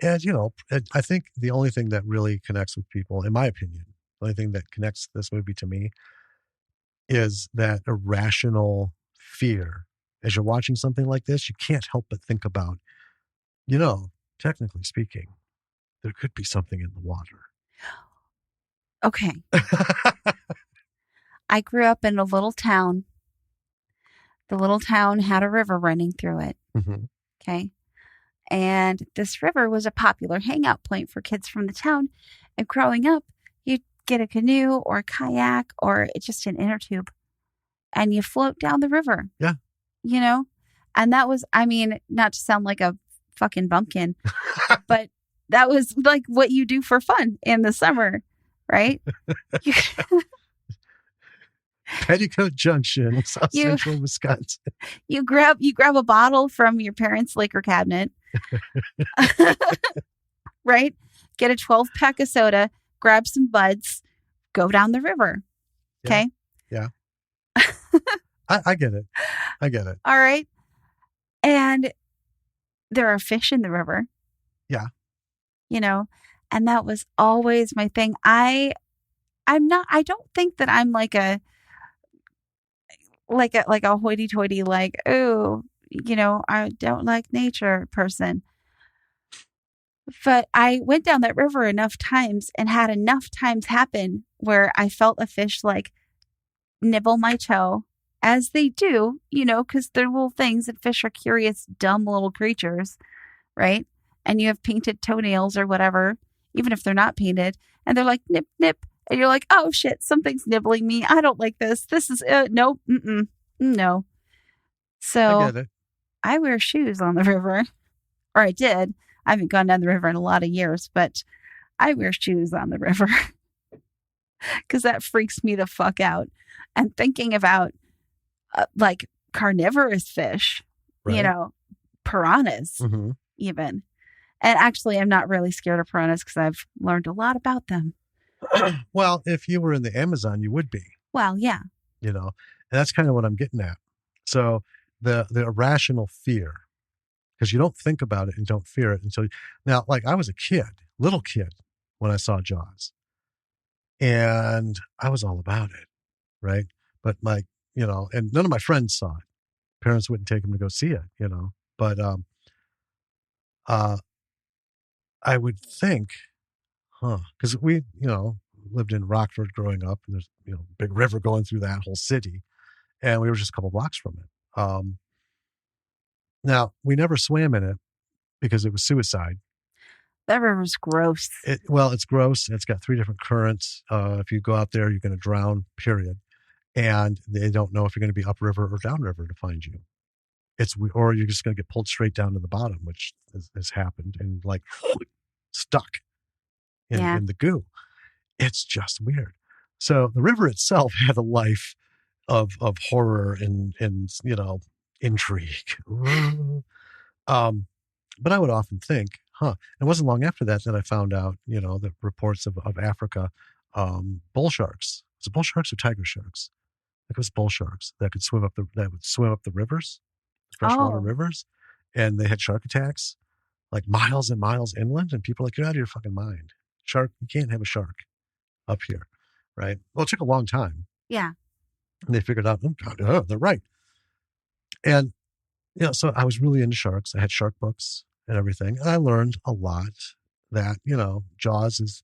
I think the only thing that really connects with people, in my opinion, the only thing that connects this movie to me is that irrational fear. As you're watching something like this, you can't help but think about, technically speaking, there could be something in the water.
Okay. I grew up in a little town. The little town had a river running through it.
Mm-hmm.
Okay. And this river was a popular hangout point for kids from the town. And growing up, you'd get a canoe or a kayak or just an inner tube and you float down the river.
Yeah.
And that was, not to sound like a fucking bumpkin, but that was like what you do for fun in the summer, right?
Petticoat Junction, South Central Wisconsin.
You grab a bottle from your parents' liquor cabinet, right? Get a 12-pack of soda, grab some buds, go down the river. Okay?
Yeah. I get it.
All right. there are fish in the river,
Yeah.
you know, and that was always my thing. I don't think that I'm like a hoity-toity, like, oh, I don't like nature person. But I went down that river enough times and had enough times happen where I felt a fish like nibble my toe, as they do, because they're little things, and fish are curious, dumb little creatures, right? And you have painted toenails or whatever, even if they're not painted, and they're like, nip, nip. And you're like, oh shit, something's nibbling me. I don't like this. This is, nope, no.
I
So
get it.
I wear shoes on the river, or I did. I haven't gone down the river in a lot of years, but I wear shoes on the river because that freaks me the fuck out. And thinking about like carnivorous fish,
Right.
Piranhas,
Mm-hmm.
even. And actually, I'm not really scared of piranhas because I've learned a lot about them.
Well, if you were in the Amazon, you would be.
Well, yeah.
And that's kind of what I'm getting at. So the irrational fear, because you don't think about it and don't fear it until now. Like I was a little kid, when I saw Jaws, and I was all about it, right? But and none of my friends saw it. Parents wouldn't take them to go see it, But I would think, because we, lived in Rockford growing up, and there's a big river going through that whole city, and we were just a couple blocks from it. Now we never swam in it because it was suicide.
That river's gross.
It's gross. It's got 3 different currents. If you go out there, you're going to drown, period. And they don't know if you're going to be upriver or downriver to find you. Or you're just going to get pulled straight down to the bottom, which has happened, and like stuck in the goo. It's just weird. So the river itself had a life of horror and intrigue. But I would often think, it wasn't long after that I found out, the reports of Africa, bull sharks. Was it bull sharks or tiger sharks? I think it was bull sharks that would swim up the rivers, freshwater rivers, and they had shark attacks like miles and miles inland, and people are like, you're out of your fucking mind. Shark, you can't have a shark up here, right? Well, it took a long time.
Yeah.
And they figured out, they're right. And so I was really into sharks. I had shark books and everything. And I learned a lot that, Jaws is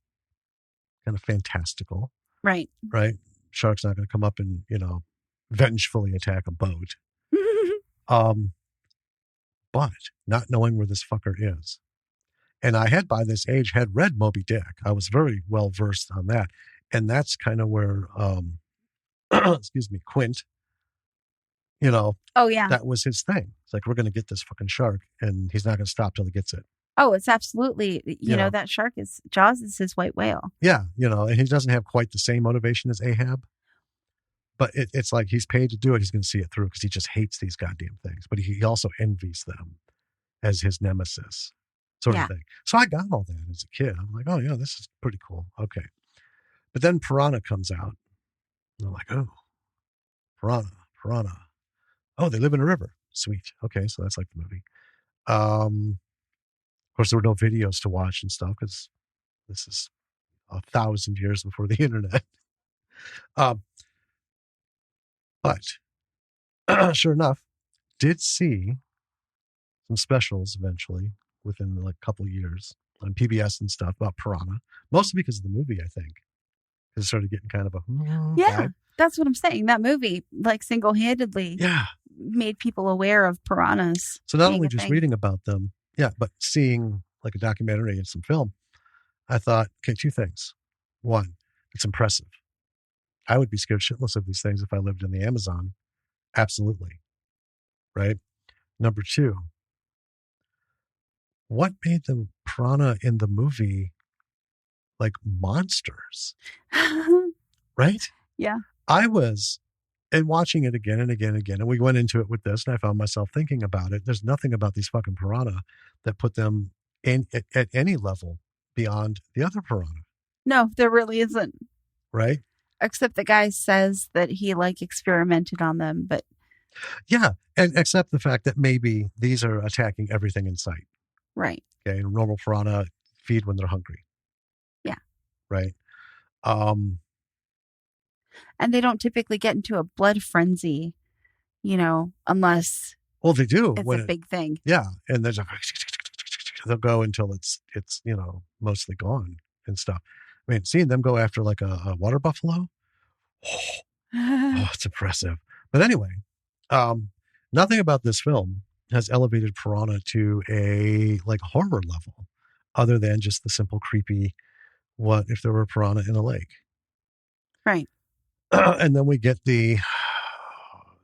kind of fantastical.
Right.
Right. Shark's not going to come up and, vengefully attack a boat. But not knowing where this fucker is. And I had, by this age, had read Moby Dick. I was very well versed on that. And that's kind of where, excuse me, Quint,
oh yeah,
that was his thing. It's like, we're going to get this fucking shark, and he's not going to stop till he gets it.
Oh, it's absolutely, that shark Jaws is his white whale.
Yeah. And he doesn't have quite the same motivation as Ahab, but it's like he's paid to do it. He's going to see it through because he just hates these goddamn things, but he also envies them as his nemesis sort of thing. So I got all that as a kid. I'm like, oh yeah, this is pretty cool. Okay. But then Piranha comes out. And I'm like, oh, Piranha. Oh, they live in a river. Sweet. Okay, so that's like the movie. Of course, there were no videos to watch and stuff because this is 1,000 years before the internet. But sure enough, did see some specials eventually within like a couple of years on PBS and stuff about Piranha, mostly because of the movie, I think. Because it started getting kind of a vibe.
That's what I'm saying. That movie, like, single-handedly made people aware of piranhas.
So not only just reading about them, but seeing like a documentary and some film, I thought, okay, 2 things. 1, it's impressive. I would be scared shitless of these things if I lived in the Amazon. Absolutely. Right? Number 2, what made the piranha in the movie like monsters? Right?
Yeah.
I was, and watching it again and again and again, and we went into it with this, and I found myself thinking about it. There's nothing about these fucking piranha that put them at any level beyond the other piranha.
No, there really isn't.
Right?
Except the guy says that he like experimented on them, but
Yeah, and except the fact that maybe these are attacking everything in sight.
Right.
Okay, and normal piranha feed when they're hungry.
Yeah.
Right.
And they don't typically get into a blood frenzy, unless
Well, they do
it's
when
a big thing.
Yeah, and there's they'll go until it's mostly gone and stuff. I mean, seeing them go after like a water buffalo, oh, it's impressive. But anyway, nothing about this film has elevated Piranha to a like horror level, other than just the simple creepy. What if there were a piranha in a lake?
Right.
And then we get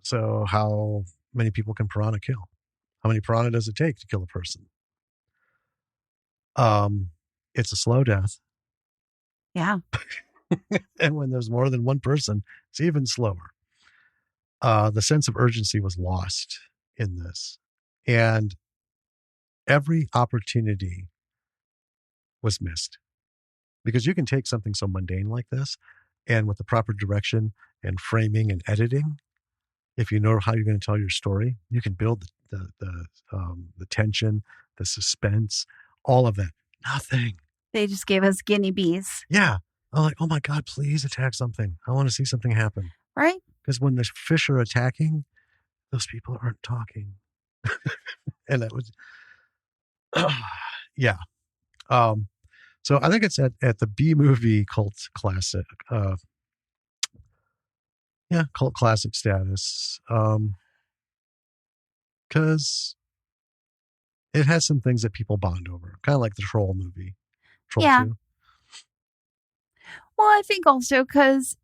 so how many people can piranha kill? How many piranha does it take to kill a person? It's a slow death.
Yeah.
And when there's more than one person, it's even slower. The sense of urgency was lost in this. And every opportunity was missed. Because you can take something so mundane like this, and with the proper direction and framing and editing, if you know how you're going to tell your story, you can build the tension, the suspense, all of that. Nothing.
They just gave us guinea bees.
Yeah. I'm like, oh my God, please attack something. I want to see something happen.
Right.
Because when the fish are attacking, those people aren't talking. And that was, yeah. So I think it's at the B movie cult classic. Cult classic status. Because it has some things that people bond over, kind of like the Troll movie. Troll 2.
Well, I think also because,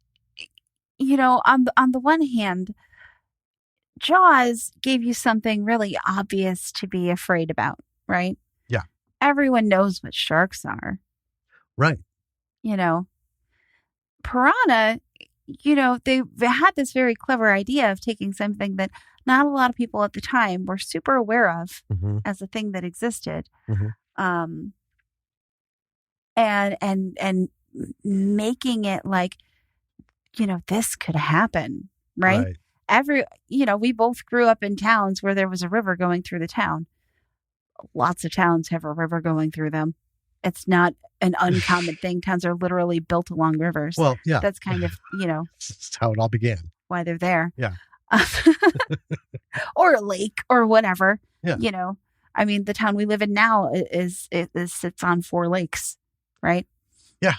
on the one hand, Jaws gave you something really obvious to be afraid about, right?
Yeah.
Everyone knows what sharks are.
Right.
Piranha, they had this very clever idea of taking something that not a lot of people at the time were super aware of as a thing that existed. And making it like, this could happen, right? We both grew up in towns where there was a river going through the town. Lots of towns have a river going through them. It's not an uncommon thing. Towns are literally built along rivers.
Well, yeah.
That's kind of,
That's how it all began.
Why they're there.
Yeah.
Or a lake or whatever.
Yeah.
I mean, the town we live in now sits on 4 lakes, right?
Yeah.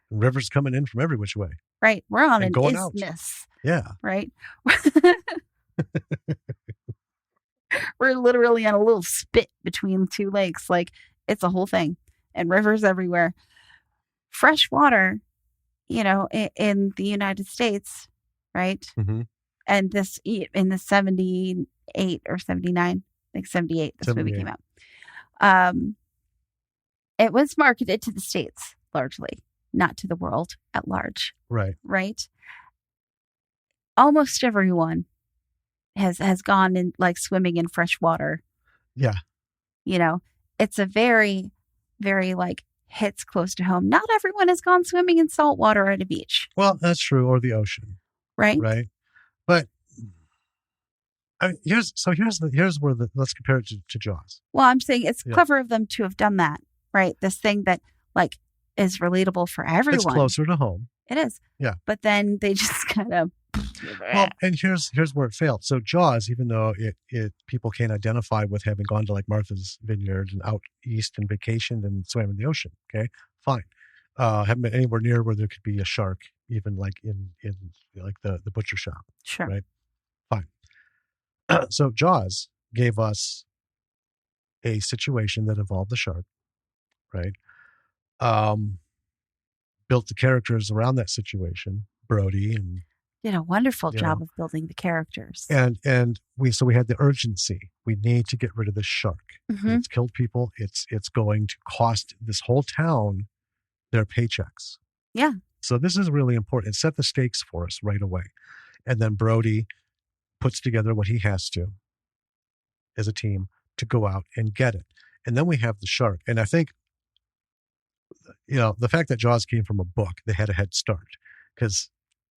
Rivers coming in from every which way.
Right. We're on
an
isthmus.
Yeah.
Right. We're literally on a little spit between 2 lakes. Like, it's a whole thing. And rivers everywhere. Fresh water, in the United States, right? And this in the 78 or 79, I think 78, this movie came out. It was marketed to the States largely, not to the world at large.
Right.
Right. Almost everyone has gone in, like, swimming in fresh water.
Yeah.
It's a very, very, like, hits close to home. Not everyone has gone swimming in salt water at a beach.
Well, that's true. Or the ocean.
Right.
Right. But I mean, here's where let's compare it to Jaws.
Well, I'm saying it's clever of them to have done that. Right. This thing that, like, is relatable for everyone.
It's closer to home.
It is.
Yeah.
But then they just kind of.
Well, and here's where it failed. So Jaws, even though it people can't identify with having gone to like Martha's Vineyard and out east and vacationed and swam in the ocean. Okay, fine. Haven't been anywhere near where there could be a shark, even like in like the butcher shop.
Sure.
Right. Fine. So Jaws gave us a situation that involved the shark. Right. Built the characters around that situation, Brody, and
did a wonderful job of building the characters.
And we had the urgency. We need to get rid of this shark. It's killed people. It's going to cost this whole town their paychecks.
Yeah.
So this is really important. It set the stakes for us right away. And then Brody puts together what he has to as a team to go out and get it. And then we have the shark. And I think, the fact that Jaws came from a book, they had a head start because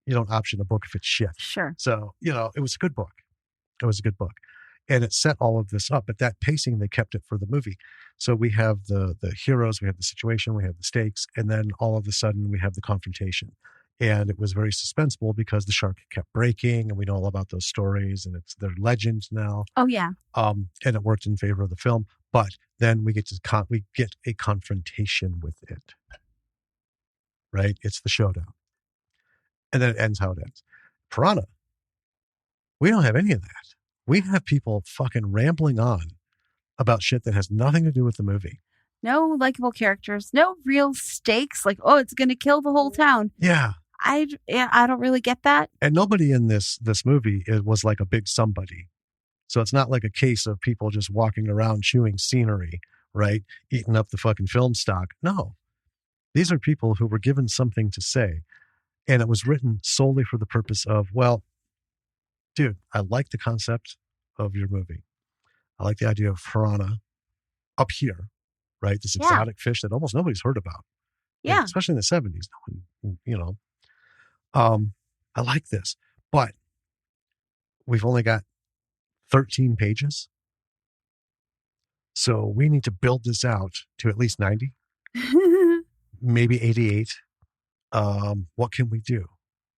You don't option a book if it's shit.
Sure.
So, it was a good book. It was a good book. And it set all of this up. But that pacing, they kept it for the movie. So we have the heroes, we have the situation, we have the stakes, and then all of a sudden we have the confrontation. And it was very suspenseful because the shark kept breaking, and we know all about those stories, and they're legends now.
Oh, yeah.
And it worked in favor of the film. But then we get a confrontation with it. Right? It's the showdown. And then it ends how it ends. Piranha, we don't have any of that. We have people fucking rambling on about shit that has nothing to do with the movie.
No likable characters, no real stakes. Like, oh, it's going to kill the whole town.
Yeah.
I don't really get that.
And nobody in this movie was like a big somebody. So it's not like a case of people just walking around chewing scenery, right? Eating up the fucking film stock. No. These are people who were given something to say. And it was written solely for the purpose of, well, dude, I like the concept of your movie. I like the idea of piranha up here, right? This exotic fish that almost nobody's heard about.
Yeah.
And especially in the 70s. No one, I like this. But we've only got 13 pages. So we need to build this out to at least 90, maybe 88. What can we do?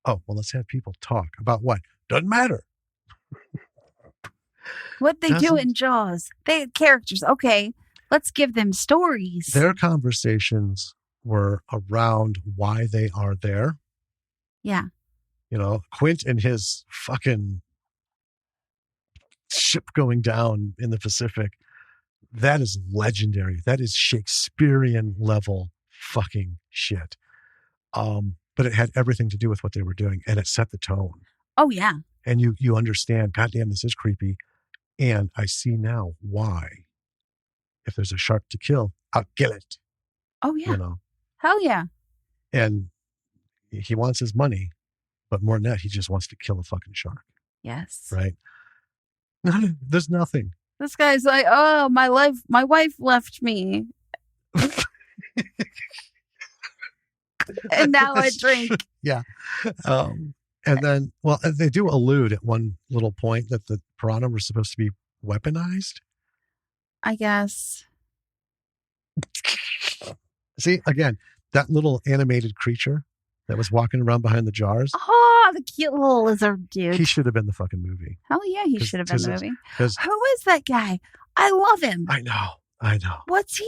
Oh, well, let's have people talk about what? Doesn't matter.
What they do in Jaws. They had characters. Okay, let's give them stories.
Their conversations were around why they are there.
Yeah.
Quint and his fucking ship going down in the Pacific. That is legendary. That is Shakespearean level fucking shit. But it had everything to do with what they were doing, and it set the tone.
Oh, yeah.
And you understand, goddamn, this is creepy. And I see now why. If there's a shark to kill, I'll kill it.
Oh, yeah. Hell yeah.
And he wants his money, but more than that, he just wants to kill a fucking shark.
Yes.
Right? There's nothing.
This guy's like, oh, my wife left me. And now I drink.
Yeah. And then, well, they do allude at one little point that the piranha were supposed to be weaponized.
I guess.
See, again, that little animated creature that was walking around behind the jars.
Oh, the cute little lizard dude.
He should have been the fucking movie.
Hell yeah, he should have been the movie. Who
Who
is that guy? I love him.
I know.
What's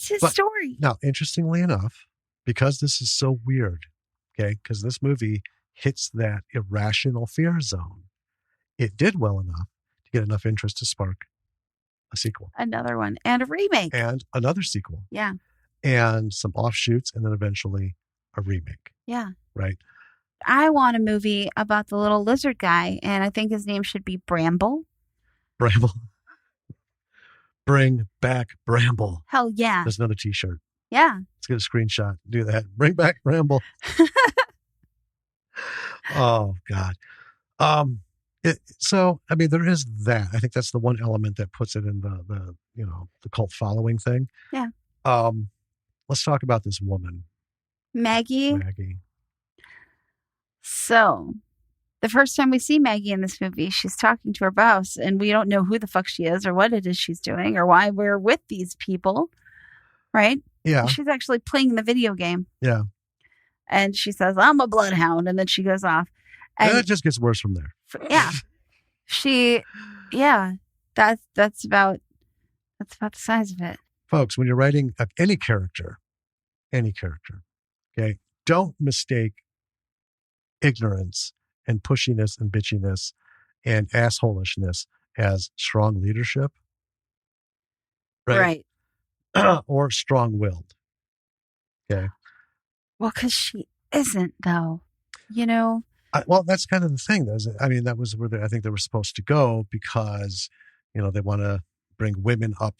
his story?
Now, interestingly enough, because this is so weird, okay, because this movie hits that irrational fear zone, it did well enough to get enough interest to spark a sequel.
Another one. And a remake.
And another sequel.
Yeah.
And some offshoots, and then eventually a remake.
Yeah.
Right?
I want a movie about the little lizard guy, and I think his name should be Bramble.
Bramble. Bring back Bramble.
Hell yeah.
There's another t-shirt.
Yeah.
Let's get a screenshot. Do that. Bring back Bramble. Oh, God. So, I mean, there is that. I think that's the one element that puts it in the cult following thing.
Yeah.
Let's talk about this woman.
Maggie. So, the first time we see Maggie in this movie, she's talking to her boss, and we don't know who the fuck she is or what it is she's doing or why we're with these people. Right?
Yeah.
She's actually playing the video game.
Yeah.
And she says, I'm a bloodhound. And then she goes off. And
it just gets worse from there.
Yeah. That's about the size of it.
Folks, when you're writing any character, okay, don't mistake ignorance and pushiness and bitchiness and assholishness as strong leadership.
Right.
Or strong-willed. Okay.
Well, because she isn't, though.
Well, that's kind of the thing. That was where I think they were supposed to go because, they want to bring women up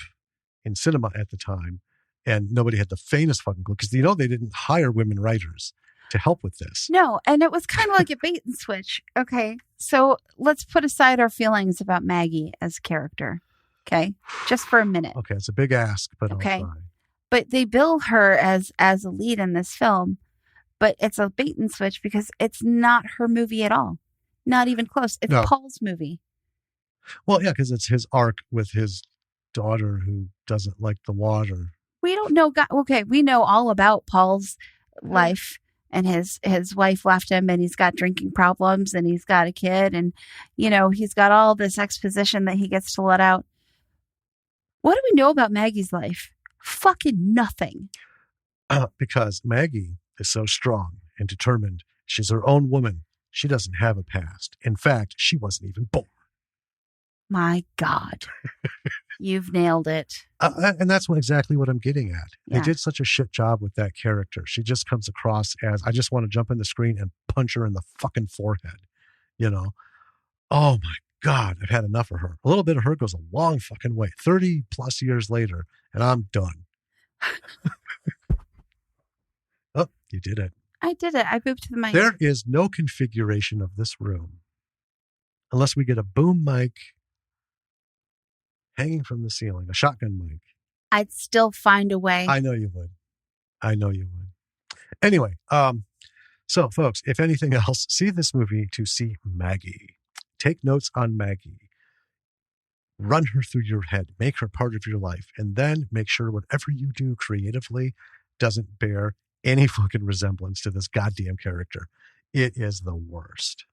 in cinema at the time, and nobody had the faintest fucking clue because they didn't hire women writers to help with this.
No, and it was kind of like a bait and switch. Okay, so let's put aside our feelings about Maggie as a character. Okay, just for a minute.
Okay, it's a big ask, but
okay.
I'll try.
But they bill her as a lead in this film. but it's a bait and switch because it's not her movie at all. Not even close. It's
No.
Paul's movie.
Well, yeah, because it's his arc with his daughter who doesn't like the water.
We don't know. Okay, we know all about Paul's life, and his wife left him, and he's got drinking problems, and he's got a kid, and he's got all this exposition that he gets to let out. What do we know about Maggie's life? Fucking nothing.
Because Maggie is so strong and determined. She's her own woman. She doesn't have a past. In fact, she wasn't even born.
My God. You've nailed it.
And that's exactly what I'm getting at.
Yeah.
They did such a shit job with that character. She just comes across as, I just want to jump in the screen and punch her in the fucking forehead. Oh my God, I've had enough of her. A little bit of her goes a long fucking way. 30 plus years later, and I'm done. Oh, you did it.
I did it. I booped the mic.
There is no configuration of this room unless we get a boom mic hanging from the ceiling, a shotgun mic.
I'd still find a way.
I know you would. Anyway, so folks, if anything else, see this movie to see Maggie. Take notes on Maggie. Run her through your head. Make her part of your life. And then make sure whatever you do creatively doesn't bear any fucking resemblance to this goddamn character. It is the worst.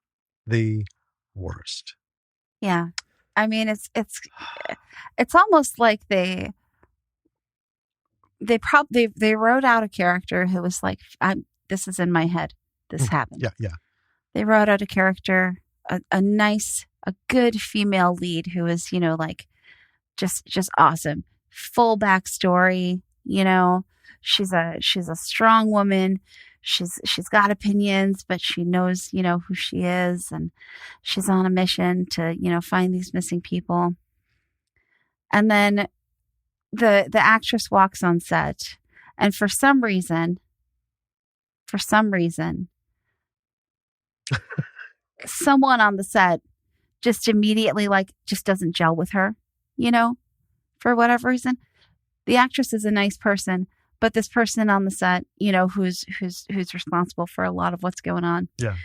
The worst.
Yeah. I mean, it's almost like they wrote out a character who was like, this is in my head. This happened.
Yeah.
They wrote out a character, a good female lead who is, just awesome. Full backstory, she's a strong woman. She's got opinions, but she knows, who she is, and she's on a mission to, find these missing people. And then the actress walks on set, and for some reason, someone on the set just immediately just doesn't gel with her, for whatever reason. The actress is a nice person, but this person on the set, who's responsible for a lot of what's going on.
Yeah.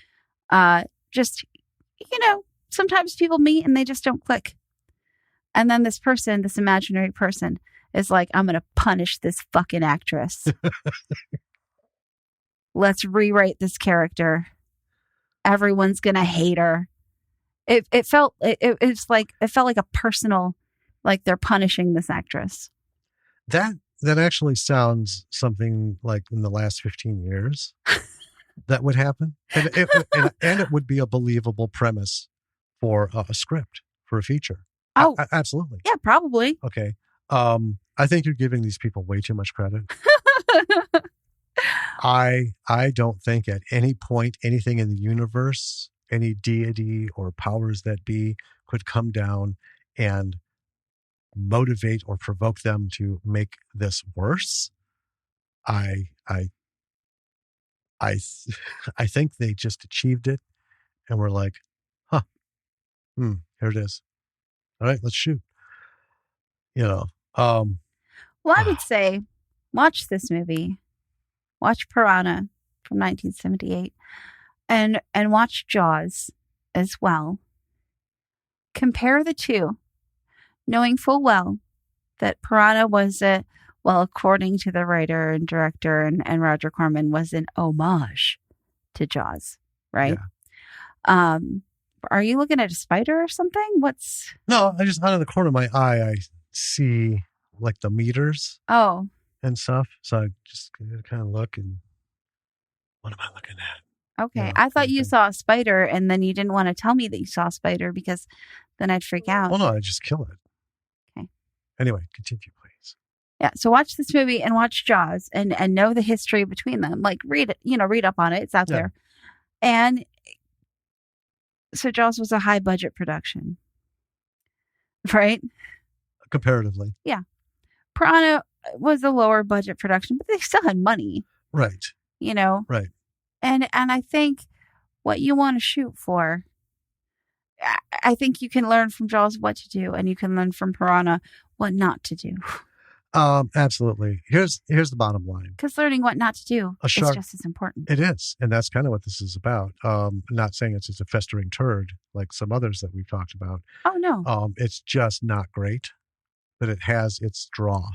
Just, sometimes people meet and they just don't click. And then this imaginary person is like, I'm going to punish this fucking actress. Let's rewrite this character. Everyone's going to hate her. It felt like a personal, like they're punishing this actress.
That actually sounds something like in the last 15 years that would happen. And it would be a believable premise for a script, for a feature.
Oh,
absolutely.
Yeah, probably.
Okay. I think you're giving these people way too much credit. I don't think at any point anything in the universe, any deity or powers that be could come down and motivate or provoke them to make this worse. I think they just achieved it and were like, here it is. All right, let's shoot.
Well, I would say watch this movie. Watch Piranha from 1978 and watch Jaws as well. Compare the two, knowing full well that Piranha was according to the writer and director and Roger Corman, was an homage to Jaws, right? Yeah. Are you looking at a spider or something?
No, I just, out of the corner of my eye, I see like the meters.
Oh.
And stuff. So I just kind of look and what am I looking at?
Okay. I thought you saw a spider and then you didn't want to tell me that you saw a spider because then I'd freak out.
Well, no, I'd just kill it.
Okay.
Anyway, continue, please.
Yeah. So watch this movie and watch Jaws and know the history between them. Like read up on it. It's out there. And so Jaws was a high budget production, right?
Comparatively.
Yeah. Piranha was a lower budget production, but they still had money.
Right.
Right. And I think what you want to shoot for, I think you can learn from Jaws what to do, and you can learn from Piranha what not to do.
Absolutely. Here's the bottom line.
Because learning what not to do
A
is
shark,
just as important.
it is, and that's kind of what this is about. Not saying it's just a festering turd like some others that we've talked about.
Oh, no.
It's just not great, but it has its draw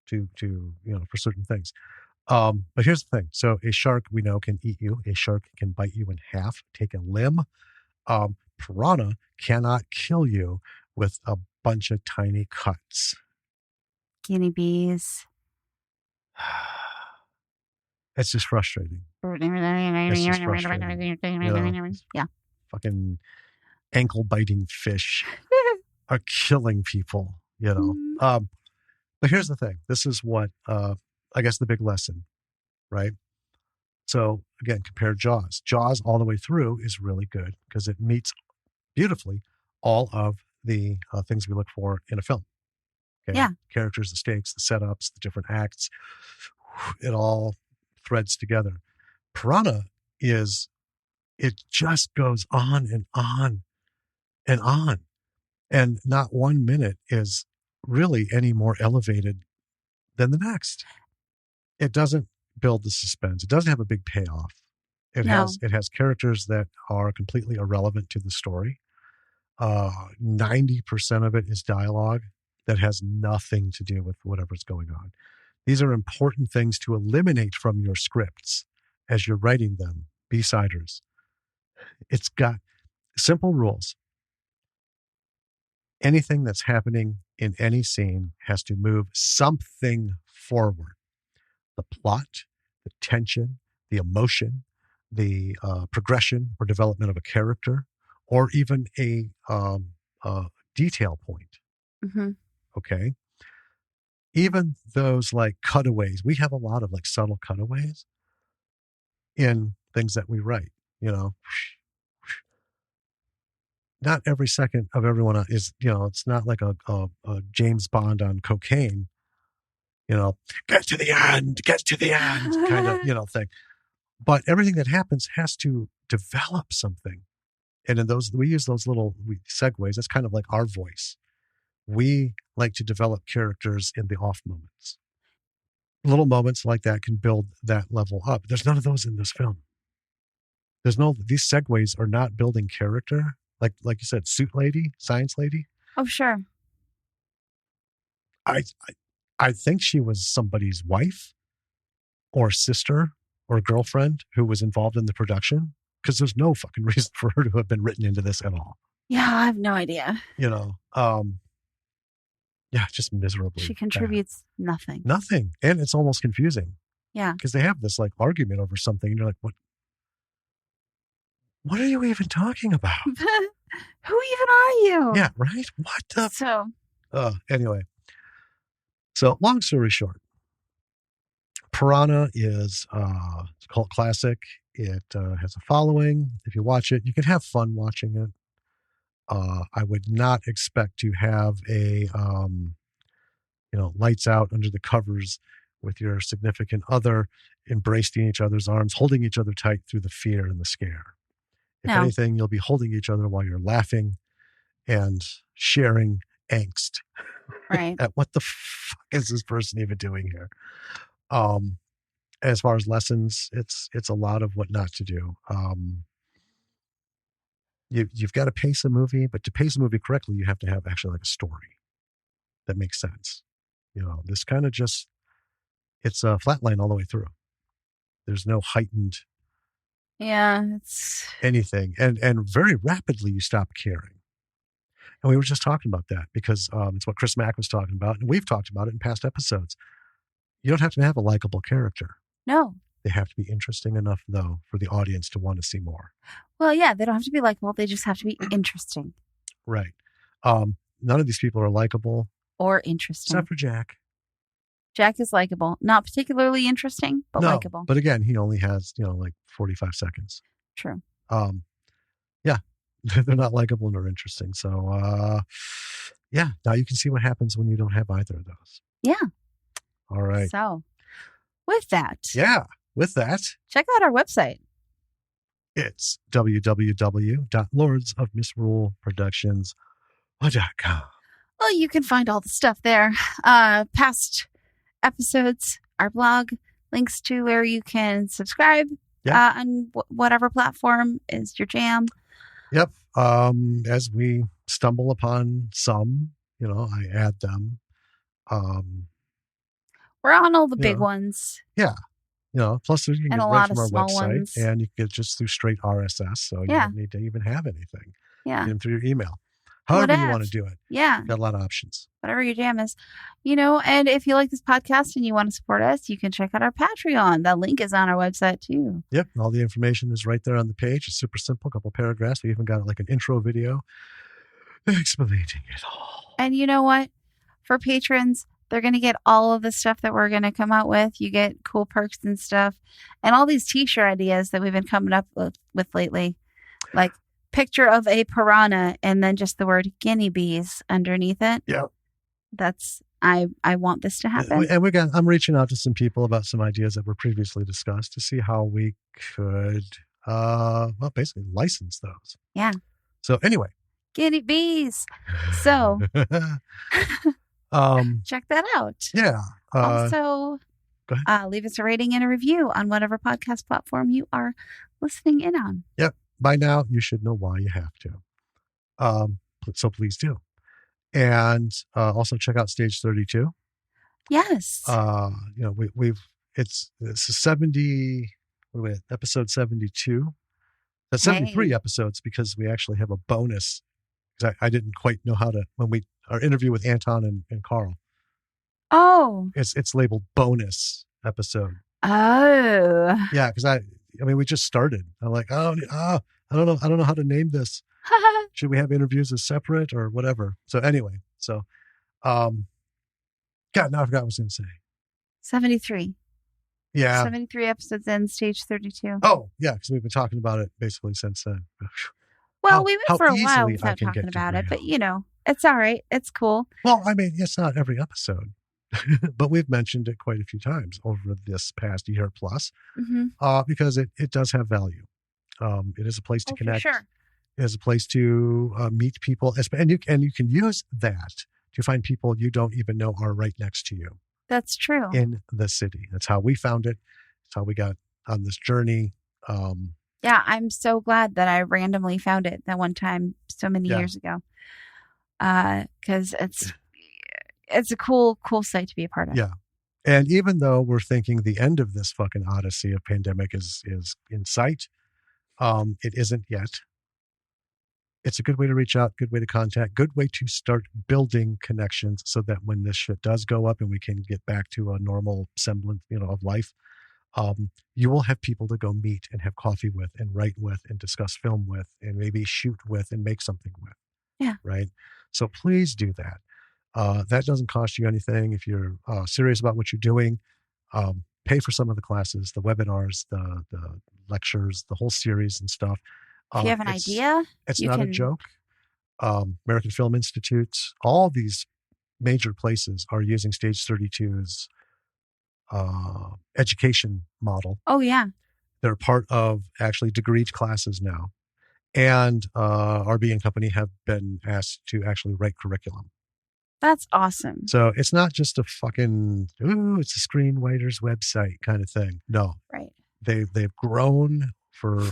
to for certain things. But here's the thing. So a shark, we know, can eat you. A shark can bite you in half, take a limb. Piranha cannot kill you with a bunch of tiny cuts.
Guinea bees.
It's just frustrating. It's just frustrating.
Yeah.
Fucking ankle biting fish are killing people, But here's the thing. This is what, I guess the big lesson, right? So again, compare Jaws. Jaws all the way through is really good because it meets beautifully all of the things we look for in a film. Okay?
Yeah.
Characters, the stakes, the setups, the different acts. It all threads together. Piranha it just goes on and on and on. And not 1 minute is really any more elevated than the next. It doesn't build the suspense. It doesn't have a big payoff. It has characters that are completely irrelevant to the story. 90% of it is dialogue that has nothing to do with whatever's going on. These are important things to eliminate from your scripts as you're writing them, B-siders. It's got simple rules. Anything that's happening in any scene has to move something forward. The plot, the tension, the emotion, the progression or development of a character, or even a detail point.
Mm-hmm.
Okay. Even those like cutaways, we have a lot of like subtle cutaways in things that we write, Not every second of everyone is, it's not like a James Bond on cocaine, get to the end kind of, thing. But everything that happens has to develop something. And in those, we use those little segues. That's kind of like our voice. We like to develop characters in the off moments. Little moments like that can build that level up. There's none of those in this film. These segues are not building character. Like you said, suit lady, science lady.
Oh, sure.
I think she was somebody's wife or sister or girlfriend who was involved in the production, because there's no fucking reason for her to have been written into this at all.
Yeah, I have no idea.
Just miserably.
She contributes nothing.
Nothing. And it's almost confusing.
Yeah.
Because they have this like argument over something and you're like, what are you even talking about?
Who even are you?
Yeah, right? What the?
So.
Anyway. So long story short, Piranha is a cult classic. It has a following. If you watch it, you can have fun watching it. I would not expect to have a, lights out under the covers with your significant other, embracing each other's arms, holding each other tight through the fear and the scare. If anything, you'll be holding each other while you're laughing and sharing angst.
Right.
At what the fuck is this person even doing here? As far as lessons, it's a lot of what not to do. You've got to pace a movie, but to pace a movie correctly, you have to have actually like a story that makes sense. This kind of it's a flatline all the way through. There's no heightened.
Yeah, it's
anything. And very rapidly you stop caring. And we were just talking about that because it's what Chris Mack was talking about. And we've talked about it in past episodes. You don't have to have a likable character.
No.
They have to be interesting enough, though, for the audience to want to see more.
Well, yeah, they don't have to be likable. They just have to be interesting.
Right. None of these people are likable.
Or interesting.
Except for Jack.
Jack is likable. Not particularly interesting, but likable.
But again, he only has, like 45 seconds.
True.
Yeah. They're not likable nor interesting. So, yeah. Now you can see what happens when you don't have either of those.
Yeah.
All right.
So, with that.
Yeah. With that.
Check out our website.
It's www.lordsofmisruleproductions.com.
Well, you can find all the stuff there. Past episodes, our blog, links to where you can subscribe on whatever platform is your jam.
Yep. As we stumble upon some, I add them.
We're on all the big ones.
Yeah. Plus you can
and
get
a
right
lot
from
of
our
small
website,
ones.
and you can get just through straight RSS, so you don't need to even have anything.
Yeah.
Get them through your email. However you want to do it.
Yeah.
Got a lot of options.
Whatever your jam is. And if you like this podcast and you want to support us, you can check out our Patreon. The link is on our website too.
Yep. All the information is right there on the page. It's super simple. A couple paragraphs. We even got like an intro video explaining it all.
And you know what? For patrons, they're going to get all of the stuff that we're going to come out with. You get cool perks and stuff. And all these t-shirt ideas that we've been coming up with lately. Like picture of a piranha and then just the word guinea bees underneath it.
Yep.
That's, I want this to happen.
And I'm reaching out to some people about some ideas that were previously discussed to see how we could, basically license those.
Yeah.
So anyway.
Guinea bees. So check that out.
Yeah.
Also, leave us a rating and a review on whatever podcast platform you are listening in on.
Yep. By now, you should know why you have to. So please do. And also check out Stage 32.
Yes.
It's 70. What are we at? Episode 72. That's 73 episodes because we actually have a bonus. Because I didn't quite know how to our interview with Anton and Carl.
Oh.
It's labeled bonus episode.
Oh.
Yeah, because we just started. I'm like, I don't know how to name this. Should we have interviews as separate or whatever? So anyway, God, now I forgot what I was going to say.
73.
Yeah.
73 episodes in Stage 32.
Oh, yeah, because we've been talking about it basically since then.
Well, we went for a while without talking about it, but it's all right. It's cool.
Well, it's not every episode, but we've mentioned it quite a few times over this past year plus, because it does have value. It is a place to connect.
For sure.
It is a place to meet people, and you can use that to find people you don't even know are right next to you.
That's true.
In the city. That's how we found it. That's how we got on this journey.
Yeah, I'm so glad that I randomly found it that one time so many years ago. Because it's a cool site to be a part of.
Yeah. And even though we're thinking the end of this fucking odyssey of pandemic is in sight, it isn't yet. It's a good way to reach out, good way to contact, good way to start building connections so that when this shit does go up and we can get back to a normal semblance, of life, you will have people to go meet and have coffee with and write with and discuss film with and maybe shoot with and make something with.
Yeah.
Right. So please do that. That doesn't cost you anything. If you're serious about what you're doing, pay for some of the classes, the webinars, the lectures, the whole series and stuff.
If you have an idea,
it's not a joke. American Film Institute, all these major places are using Stage 32's education model.
Oh, yeah.
They're part of actually degreed classes now. And RB and company have been asked to actually write curriculum.
That's awesome.
So it's not just a fucking, it's a screenwriter's website kind of thing. No.
Right.
They've grown for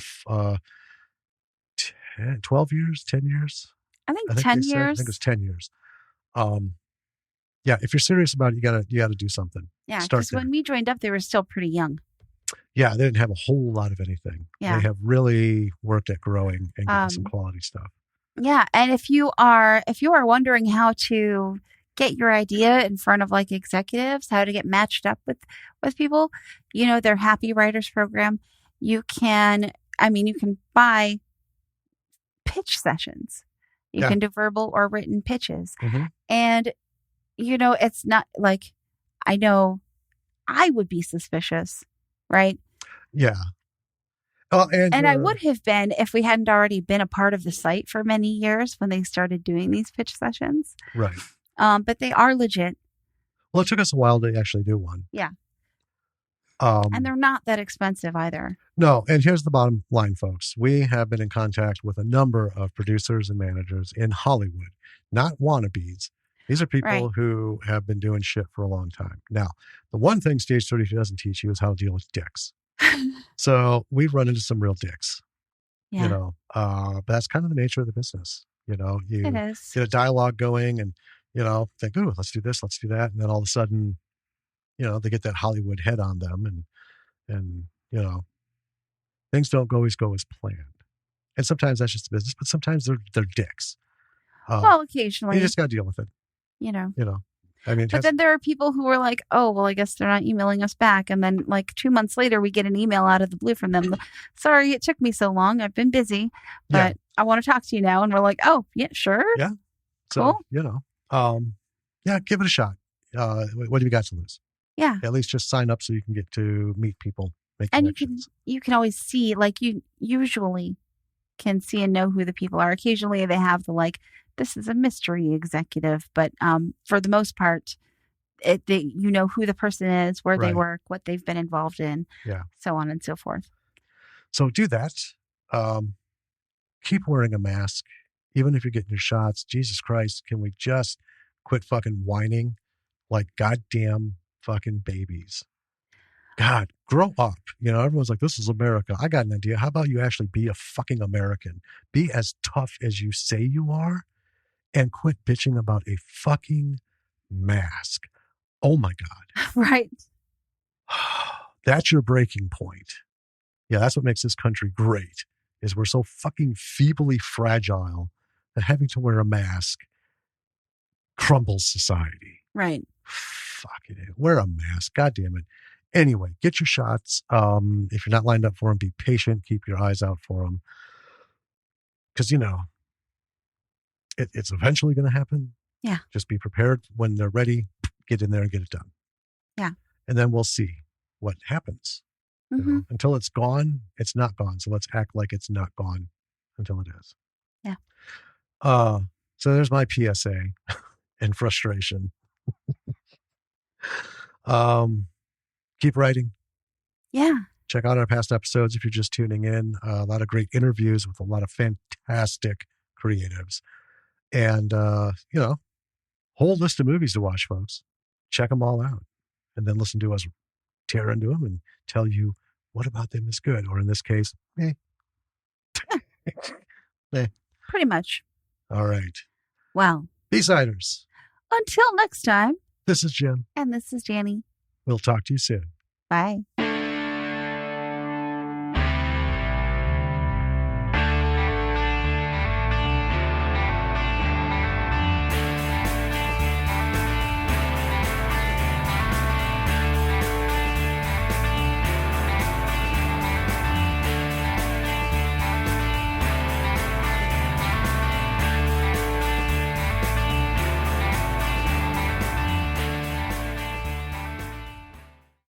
12 years, 10 years.
I think 10 years.
I think it's 10 years. Yeah, if you're serious about it, you gotta do something.
Yeah, because when we joined up, they were still pretty young.
Yeah, they didn't have a whole lot of anything.
Yeah.
They have really worked at growing and getting some quality stuff.
Yeah, and if you are wondering how to get your idea in front of like executives, how to get matched up with people, their Happy Writers program, you can buy pitch sessions. You can do verbal or written pitches.
Mm-hmm.
And, it's not like, I know I would be suspicious, right?
Yeah. And
I would have been if we hadn't already been a part of the site for many years when they started doing these pitch sessions.
Right.
But they are legit.
Well, it took us a while to actually do one.
Yeah. And they're not that expensive either.
No. And here's the bottom line, folks. We have been in contact with a number of producers and managers in Hollywood, not wannabes, These are
Right.
people who have been doing shit for a long time. Now, the one thing Stage 32 doesn't teach you is how to deal with dicks. So we've run into some real dicks,
Yeah.
but that's kind of the nature of the business.
It
You
is.
get a dialogue going and, think, ooh, let's do this, let's do that. And then all of a sudden, they get that Hollywood head on them and things don't always go as planned. And sometimes that's just the business, but sometimes they're dicks.
Well, occasionally.
You just got to deal with it. I mean,
but then there are people who are like, oh, well, I guess they're not emailing us back. And then like 2 months later, we get an email out of the blue from them. Sorry, it took me so long. I've been busy, but I want to talk to you now. And we're like, oh, yeah, sure.
Yeah. So, cool. Give it a shot. What do you got to lose?
Yeah.
At least just sign up so you can get to meet people, make connections.
And you can always see, like you usually can see and know who the people are. Occasionally they have the like, this is a mystery executive, but for the most part, you know who the person is, where they work, what they've been involved in, so on and so forth.
So do that. Keep wearing a mask, even if you're getting your shots. Jesus Christ, can we just quit fucking whining like goddamn fucking babies? God, grow up. Everyone's like, this is America. I got an idea. How about you actually be a fucking American? Be as tough as you say you are and quit bitching about a fucking mask. Oh my God.
Right.
That's your breaking point. Yeah, that's what makes this country great, is we're so fucking feebly fragile that having to wear a mask crumbles society.
Right.
Fucking it. Wear a mask. God damn it. Anyway, get your shots. If you're not lined up for them, be patient. Keep your eyes out for them. Because, it's eventually going to happen.
Yeah.
Just be prepared. When they're ready, get in there and get it done.
Yeah.
And then we'll see what happens.
Mm-hmm.
Until it's gone, it's not gone. So let's act like it's not gone until it is.
Yeah.
So there's my PSA and frustration. Keep writing.
Yeah.
Check out our past episodes if you're just tuning in. A lot of great interviews with a lot of fantastic creatives. And, whole list of movies to watch, folks. Check them all out. And then listen to us tear into them and tell you what about them is good. Or in this case, eh.
Pretty much.
All right.
Well.
B-Siders.
Until next time.
This is Jim.
And this is Janny.
We'll talk to you soon.
Bye.